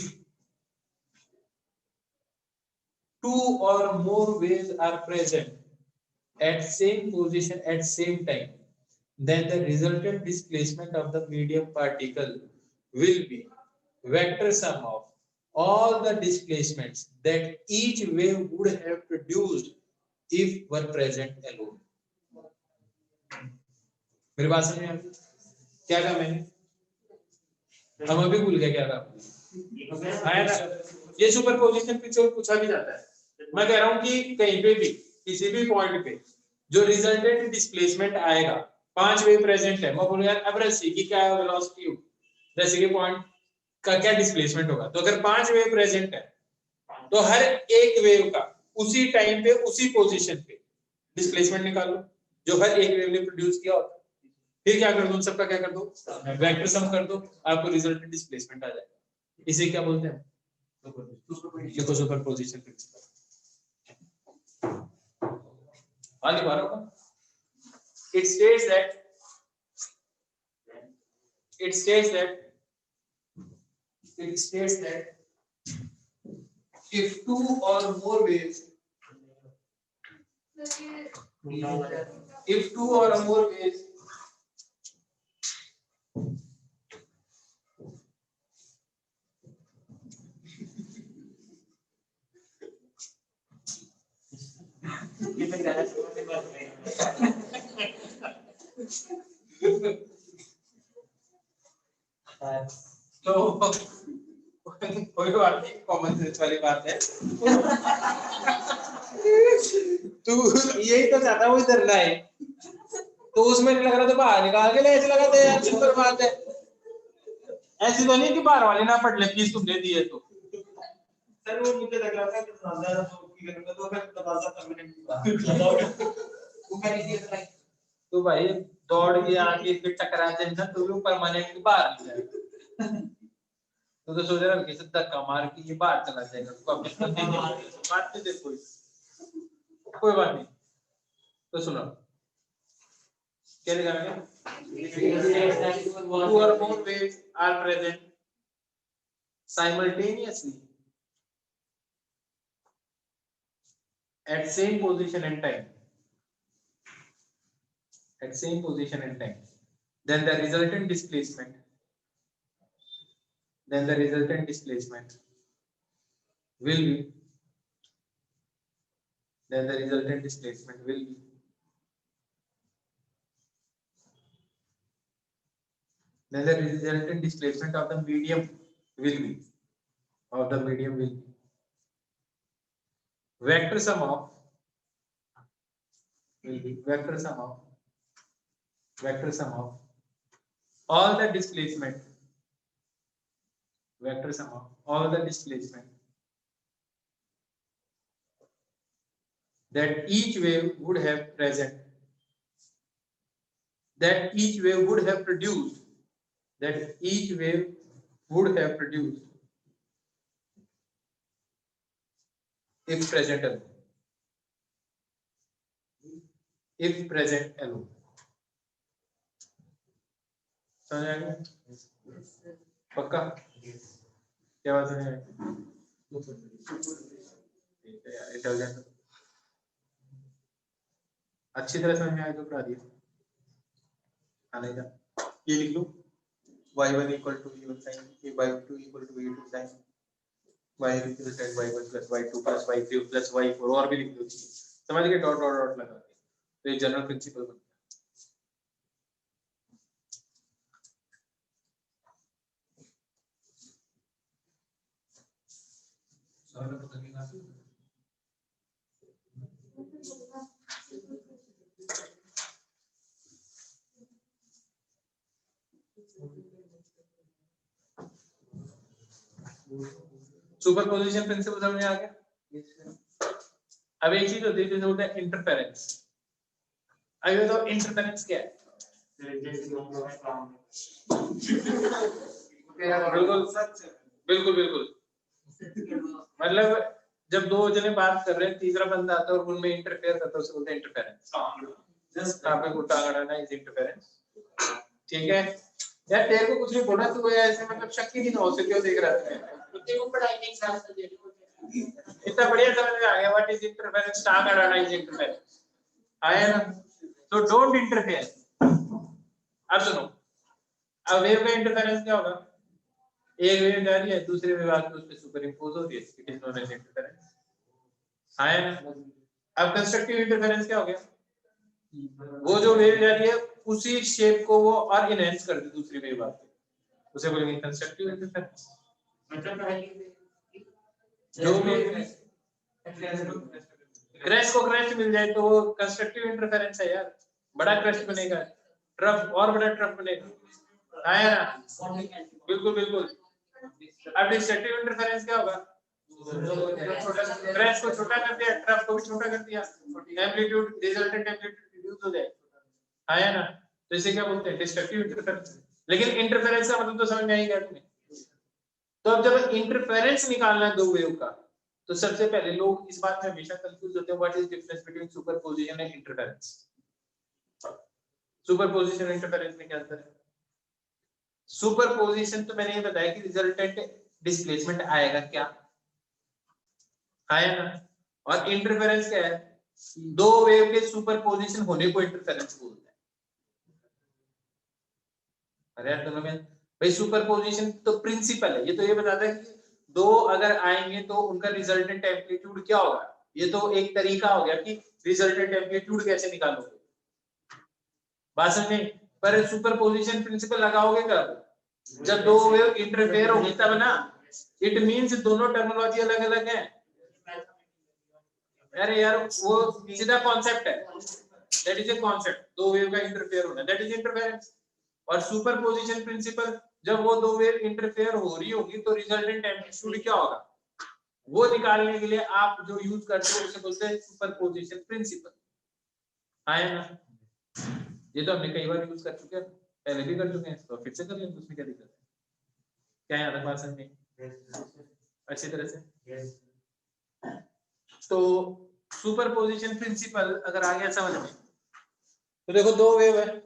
two or more waves are present at same position at same time, then the resultant displacement of the medium particle will be vector sum of all the displacements that each wave would have produced if were present alone. मेरी बात समझ में आ गई? क्या कहा मैंने, हम अभी भूल गए क्या कहा है ना, ये सुपरपोजिशन प्रिंसिपल पूछा भी जाता है। मैं कह रहा हूं कि कहीं पे भी किसी भी पॉइंट पे जो रिजल्टेंट डिस्प्लेसमेंट आएगा, पांच वेव प्रेजेंट है, मैं बोलूं यार अब रस्सी की क्या वेलोसिटी होगी, रस्सी के पॉइंट का क्या डिस्प्लेसमेंट होगा, तो अगर पांच वेव प्रेजेंट है तो हर एक वेव का उसी टाइम पे उसी पोजीशन पे डिस्प्लेसमेंट निकालो जो हर एक वेव ने प्रोड्यूस किया होता है, फिर क्या कर दो, सबका क्या कर दो, वेक्टर सम कर दो, आपको रिजल्टेंट डिस्प्लेसमेंट आ जाएगा, इसे क्या बोलते हैं, सुपरपोजिशन प्रिंसिपल। आगे बारो का it states that if two or more waves तो कोई बात नहीं, कॉमन सेंस वाली बात है। तू यही तो चाहता वो इधर लाए, तो उसमें नहीं लग रहा तो बाहर निकाल के ले, ऐसे लगा तो यार सिंपल बात है, ऐसी तो नहीं कि बाहर वाले ना पढ़ ले प्लीज तुमने दी है तो। सर वो मुझे लग रहा था कि ज्यादा की करूंगा तो मैं दरवाजा परमानेंट वो मैं नहीं, तो भाई दौड़ के आके फिर टकरा देना तो भी परमानेंट बाहर नहीं जाएगा, तो सोच रहा कि धक्का मार के ये बाहर चला जाएगा, तो अपने बात पे देखो, कोई बात नहीं। तो सुनो क्या लिखा है, two or more waves are present simultaneously at same position and time, then the resultant displacement will be then the resultant displacement will be then the resultant displacement of the medium will be vector sum of all the displacement, vector sum of all the displacement that each wave would have present, that each wave would have produced, that each wave would have produced if present alone, if present alone. समझ आएगा? पक्का? क्या बात है? Intelligent अच्छी तरह समझ में आया तो करा दिया आने का। ये लिख लो y1 equal to v1 sin y2 equal to v2 sin y resultant y1 plus y2 plus y3 plus y4 और भी लिख दो। समझ गए? डॉट डॉट डॉट लगा के तो ये जनरल प्रिंसिपल बन गया। सुपरपोजिशन प्रिंसिपल समझ में आ गया? अब एक चीज होती है जिसे बोलते हैं इंटरफेरेंस। अब ये तो इंटरफेरेंस क्या है? बिल्कुल बिल्कुल बिल्कुल मतलब जब दो जने बात कर रहे हैं तीसरा बंदा आता है और उनमें इंटरफेयर करता है उसे बोलते हैं इंटरफेरेंस। जस्ट आप पे उल्टा अड़ाना इज इंटरफेरेंस। ठीक है यार तेरे को कुछ नहीं बोला तू ऐसे मतलब शक ही नहीं हो सके क्यों देख रहा है? तेरे को पढ़ाई के एग्जाम से दे इतना बढ़िया समझ में आ गया व्हाट इज इंटरफेरेंस। स्टार अड़ाना इज इंटरफेरेंस आया ना? तो डोंट इंटरफेयर। अब सुनो अब वेव का इंटरफेरेंस क्या होगा? एक वेव जा रही है दूसरे वेव आके उस पे सुपर इंपोज हो रही है it is known as interference आया ना? अब कंस्ट्रक्टिव इंटरफेरेंस क्या हो गया? वो जो वेव जा रही है उसी शेप को वो और एनहांस कर दे दूसरी वेव आके उसे बोलेंगे कंस्ट्रक्टिव इंटरफेरेंस। जो वेव क्रैश को क्रैश मिल जाए तो वो कंस्ट्रक्टिव इंटरफेरेंस है यार। बड़ा क्रैश बनेगा ट्रफ और बड़ा ट्रफ बनेगा आया ना? बिल्कुल बिल्कुल। अब डिस्ट्रक्टिव इंटरफेरेंस क्या होगा? क्रैश को छोटा कर दिया ट्रफ को भी छोटा कर दिया एम्पलीट्यूड रिजल्टेंट एम्पलीट्यूड रिड्यूस हो जाए आया ना? तो इसे क्या बोलते हैं? Destructive interference. लेकिन इंटरफेरेंस का मतलब तो समझ में आ ही गया तुम्हें। तो अब जब इंटरफेरेंस निकालना है दो वेव का तो सबसे पहले लोग इस बात में हमेशा कंफ्यूज होते हैं what is difference between superposition and interference. Superposition interference में क्या अंतर है? सुपरपोजिशन तो मैंने ये बताया कि रिजल्टेंट डिस्प्लेसमेंट आएगा क्या आया ना? और इंटरफेरेंस क्या है? दो वेव के सुपरपोजिशन होने को इंटरफेरेंस बोलते हैं। अरे यार दोनों में भाई सुपरपोजिशन तो प्रिंसिपल है। ये तो ये बताता है कि दो अगर आएंगे तो उनका रिजल्टेंट एम्पलीट्यूड क्या होगा। ये तो एक तरीका हो गया कि रिजल्टेंट एम्पलीट्यूड कैसे निकालोगे बात समझे? पर सुपरपोजिशन प्रिंसिपल लगाओगे कब? जब दो वेव इंटरफेयर होंगी तब ना। इट मींस दोनों टर्मिनोलॉजी अलग अलग है। अरे यार वो सीधा कॉन्सेप्ट है दैट इज ए कॉन्सेप्ट। दो वेव का इंटरफेयर होना दैट इज इंटरफेरेंस। और सुपरपोजिशन प्रिंसिपल जब वो दो वेव इंटरफेयर हो रही होगी तो रिजल्टेंट एम्पलीट्यूड क्या होगा वो निकालने के लिए आप जो यूज करते हो उसे बोलते हैं सुपरपोजिशन प्रिंसिपल आया ना? ये तो हमने कई बार यूज कर चुके हैं पहले भी कर चुके हैं तो फिर से कर लेंगे उसमें क्या दिक्कत है? क्या याद है बात समझ में अच्छी तरह से? तो सुपरपोजिशन प्रिंसिपल अगर आ गया समझ में तो देखो दो वेव है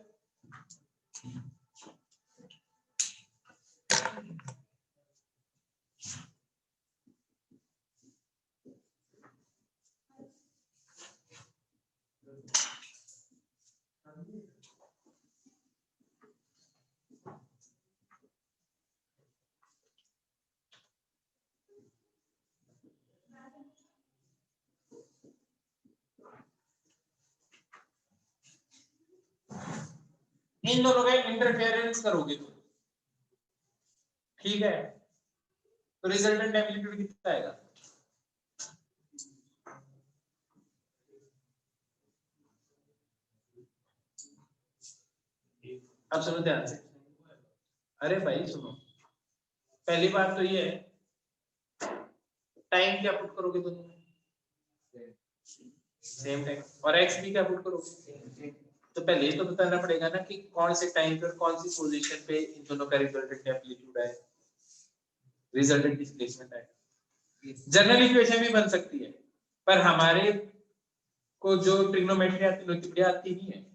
इन दोनों का इंटरफेरेंस करोगे तो ठीक है तो रिजल्टेंट एम्पलीट्यूड कितना आएगा? अब सुनो ध्यान से अरे भाई सुनो, पहली बात तो ये है टाइम क्या पुट करोगे दोनों में? Same time. और एक्स भी क्या पुट करोगे? तो पहले ये तो बताना पड़ेगा ना कि कौन से टाइम पे और कौन सी पोजीशन पे इन दोनों का रिजल्टेंट एम्पलीट्यूड है, रिजल्टेंट डिस्प्लेसमेंट है। जनरल इक्वेशन भी बन सकती है, पर हमारे को जो ट्रिग्नोमेट्री आती आती नहीं है,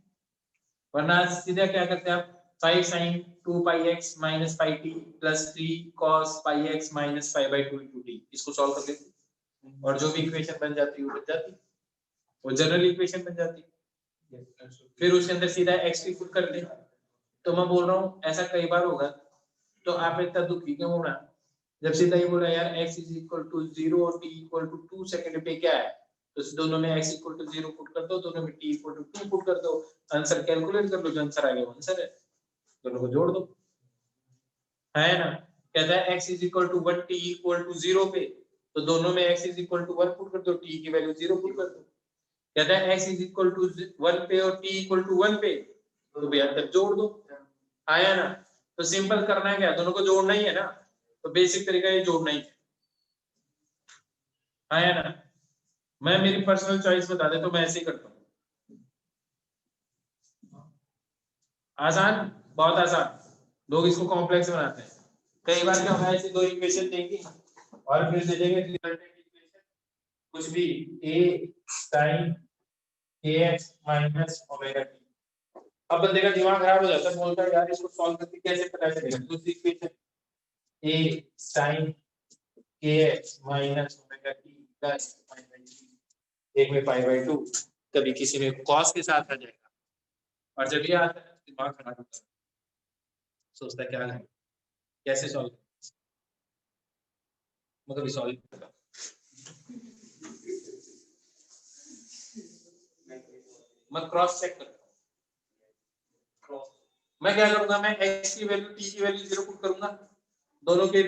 वरना सीधा क्या करते हैं आप, 5 sin 2 pi x minus pi t plus 3 cos pi x minus pi by 2 into t, इसको सॉल्व कर लेते हैं और जो भी इक्वेशन बन जाती है वो बन जाती है, वो जनरल इक्वेशन बन जाती है। फिर उसके अंदर सीधा x की पुट कर दें। तो मैं बोल रहा हूँ ऐसा कई बार होगा, तो आप इतना दुखी क्यों होना जब सीधा ये बोला यार x is equal to 0 और t equal to 2 सेकंड पे क्या है, तो दोनों में x equal to 0 पुट कर दो, दोनों में t equal to 2 पुट कर दो, आंसर कैलकुलेट कर लो, जो आंसर आ गया वो आंसर है, दोनों को जोड़ दो, है ना। कहता है x is equal to 1 t equal to 0 पे, तो दोनों में x is equal to 1 put कर दो, t की वैल्यू 0 पुट कर दो। कहता है x is equal to 1 पे और t equal to 1 पे, तो भैया तब जोड़ दो, आया ना। तो सिंपल करना है क्या, दोनों को जोड़ना ही है ना, तो बेसिक तरीका ये जोड़ना ही है, आया ना। मैं मेरी पर्सनल चॉइस बता दे तो मैं ऐसे ही करता हूँ, आसान, बहुत आसान। लोग इसको कॉम्प्लेक्स बनाते हैं। कई बार क्या होगा, ऐसे दो इक्वेशन देंगे और फिर दे देंगे रिजल्टेंट इक्वेशन कुछ भी a sin kx minus omega t। अब बंदे का दिमाग खराब हो जाता है, बोलता है यार इसको सॉल्व करके कैसे पता चलेगा, दूसरी equation a sin kx minus omega t plus pi by t, एक में pi by 2, कभी किसी में cos के साथ आ जाएगा, और जब ये आता है दिमाग खराब होता है, सोचता है क्या करें, कैसे सॉल्व, मैं कभी सॉल्व नहीं करता। मैं क्रॉस चेक करता हूँ, मैं क्या करूंगा, मैं x की वैल्यू t की वैल्यू 0 पुट करूंगा, दोनों के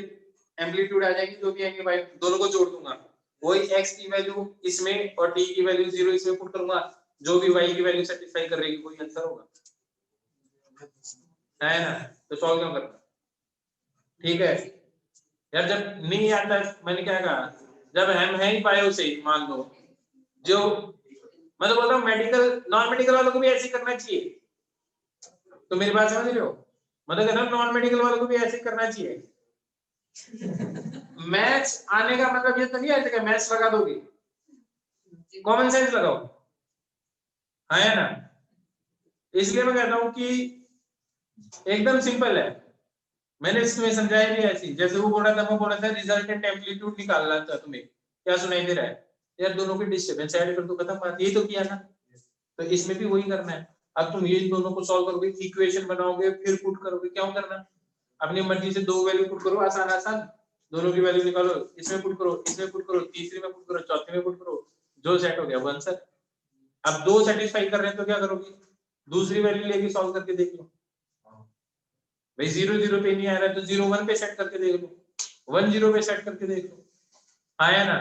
एम्पलीट्यूड आ जाएगी, जो भी आएंगे भाई दोनों को जोड़ दूंगा, वही x की वैल्यू इसमें और t की वैल्यू 0 इसमें पुट करूंगा, जो भी y की वैल्यू सेटिस्फाई कर रहेगी वही आंसर होगा, है ना। तो सॉल्व क्यों करना, ठीक है यार। जब नहीं आता, मैंने क्या कहा, जब हम है ही पाए उसे, मान लो जो मैं तो बोल रहा हूँ मेडिकल नॉन मेडिकल वालों को भी ऐसे करना चाहिए, तो मेरी बात समझ रहे हो, मतलब कहना नॉन मेडिकल वालों को भी ऐसे करना चाहिए। मैथ्स आने का मतलब ये तो नहीं है कि मैथ्स लगा दोगे, कॉमन सेंस लगाओ, है ना। इसलिए मैं कहता हूं कि एकदम सिंपल है, मैंने इसमें समझाया भी ऐसी, जैसे वो बोला था, मैं बोला था रिजल्टेंट एम्पलीट्यूड निकालना था, तुम्हें क्या सुनाई दे रहा है यार, दोनों की डिस्टर्बेंस ऐड कर दो, खत्म बात, यही तो किया ना। तो इसमें भी वही करना है। अब तुम ये दोनों को सॉल्व करोगे, इक्वेशन बनाओगे, फिर पुट करोगे, क्यों करना, अपनी मर्जी से दो वैल्यू पुट करो, आसान आसान, दोनों की वैल्यू निकालो, इसमें पुट करो, इसमें पुट करो, तीसरी में पुट करो, चौथे में पुट करो, जो सेट हो गया वो आंसर। अब दो सेटिस्फाई कर रहे हैं तो क्या करोगे, दूसरी वैल्यू लेके सॉल्व करके देख लो, भाई 0 0 पे नहीं आ रहा है तो 0 1 पे सेट करके देख लो, 1 0 पे सेट करके देख लो, आया ना।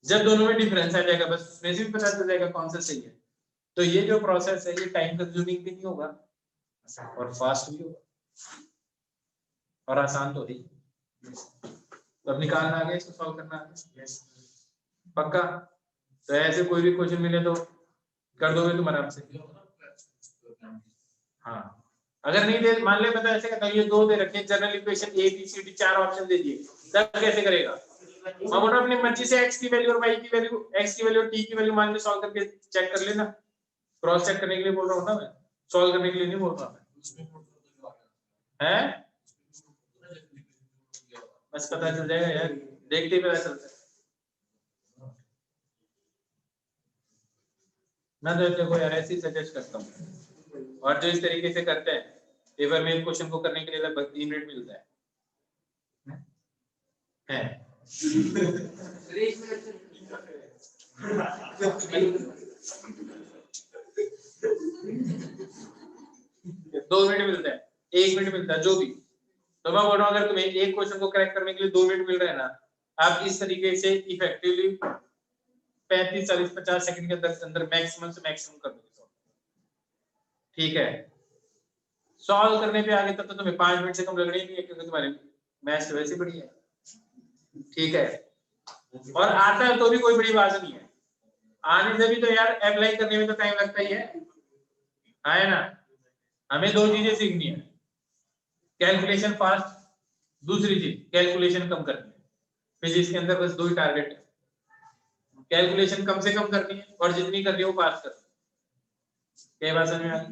जब दोनों में डिफरेंस आ जाएगा बस उसमें से भी पता चल जाएगा कौन सा सही है। तो ये जो प्रोसेस है ये टाइम कंज्यूमिंग भी नहीं होगा और फास्ट भी होगा और आसान तो है। तो अब निकालना आ गया, इसको सॉल्व करना आ गया, पक्का। तो ऐसे कोई भी क्वेश्चन मिले तो कर दोगे तुम आराम से, हाँ। अगर नहीं दे, मान ले पता ऐसे कहता ये दो दे रखे general equation A B C D, चार ऑप्शन दे दिए, तब कैसे करेगा, मैं बोल रहा अपनी मर्जी से x की वैल्यू और y की वैल्यू, x की वैल्यू और t की वैल्यू मान के सॉल्व करके चेक कर लेना, क्रॉस चेक करने के लिए बोल रहा हूँ ना मैं, सॉल्व करने के लिए नहीं बोल रहा मैं, है बस पता चल जाएगा यार, देखते ही पता चलता है। मैं तो देखो यार ऐसे ही सजेस्ट करता हूँ, और जो इस तरीके से करते हैं पेपर में क्वेश्चन को करने के लिए लगभग 3 मिनट मिलता है। 2 मिनट मिलता है, 1 मिनट मिलता है, जो भी। तो मैं बोल रहा हूँ अगर तुम्हें एक क्वेश्चन को करेक्ट करने के लिए 2 मिनट मिल रहा है ना, आप इस तरीके से इफेक्टिवली 35 40 50 सेकंड के अंदर मैक्सिमम से मैक्सिमम कर दोगे, ठीक है। सॉल्व करने पे आगे तब तो तुम्हें 5 मिनट से कम लगने ही नहीं है, क्योंकि तुम्हारे मैथ्स तो वैसे बढ़िया है। ठीक है, और आता है तो भी कोई बड़ी बात नहीं है, आने से भी तो यार अप्लाई करने में तो टाइम लगता ही है ना। हमें दो चीजें सीखनी है, कैलकुलेशन फास्ट, दूसरी चीज कैलकुलेशन कम करनी है। फिजिक्स के अंदर बस दो ही टारगेट है, कैलकुलेशन कम से कम करनी है और जितनी करनी है वो पास करनी है। क्या बात समझ में आ गई?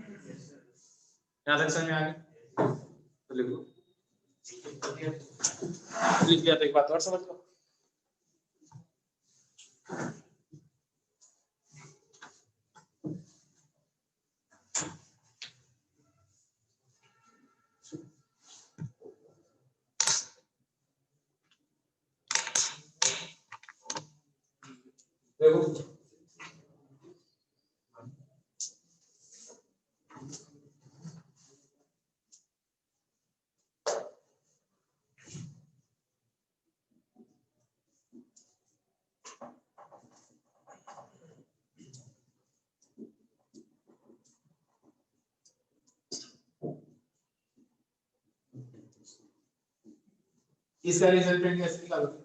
यहाँ तक समझ में आ गई तो लिखो, लिख दिया तो एक बात और समझ लो। देखो इसका रिजल्टेंट कैसे निकालोगे?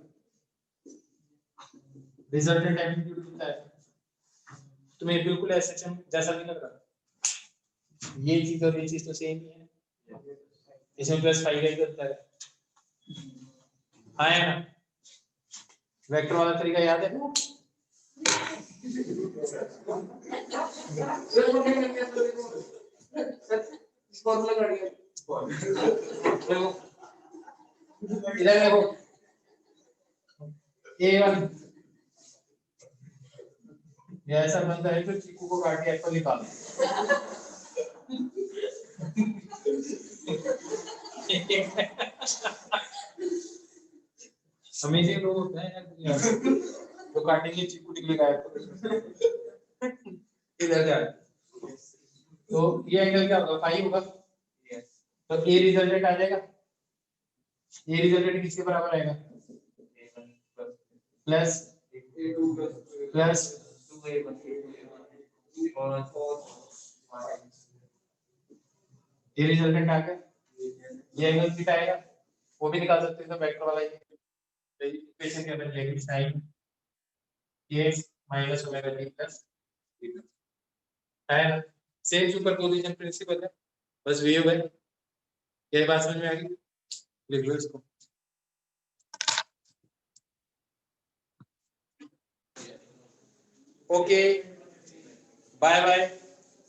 रिजल्टेंट एम्पलीट्यूड कितना है? तुम्हें बिल्कुल एसएचएम जैसा नहीं लग रहा? ये चीज और ये चीज तो सेम ही है, इसमें प्लस 5 का ही करता है। हाँ है ना, वेक्टर वाला तरीका याद है? इधर देखो, A1 ये ऐसा बनता है तो चीकू को काट के एप्पल निकालो। अमेजिंग लोग होते हैं यार दुनिया में, तो काटेंगे चीकू निकलेगा एप्पल। इधर जा, तो ये एंगल क्या होगा? 5 होगा, तो ए रिजल्टेंट आ जाएगा। ए रिजल्टेंट किसके बराबर आएगा? प्लस प्लस ये रिजल्टेंट आ गया, ये एंगल थीटा आएगा, वो भी निकाल सकते हैं तो वेक्टर वाला ही इक्वेशन के अंदर लेंगे sin a minus omega t plus है ना। सेम सुपरपोजिशन प्रिंसिपल है, बस वी है। ये बात समझ में आ गई? लिख लो इसको। ओके बाय बाय,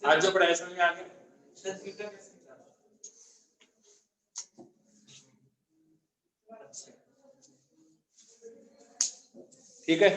आज जो पढ़ाई समझ में आ गया? ठीक है।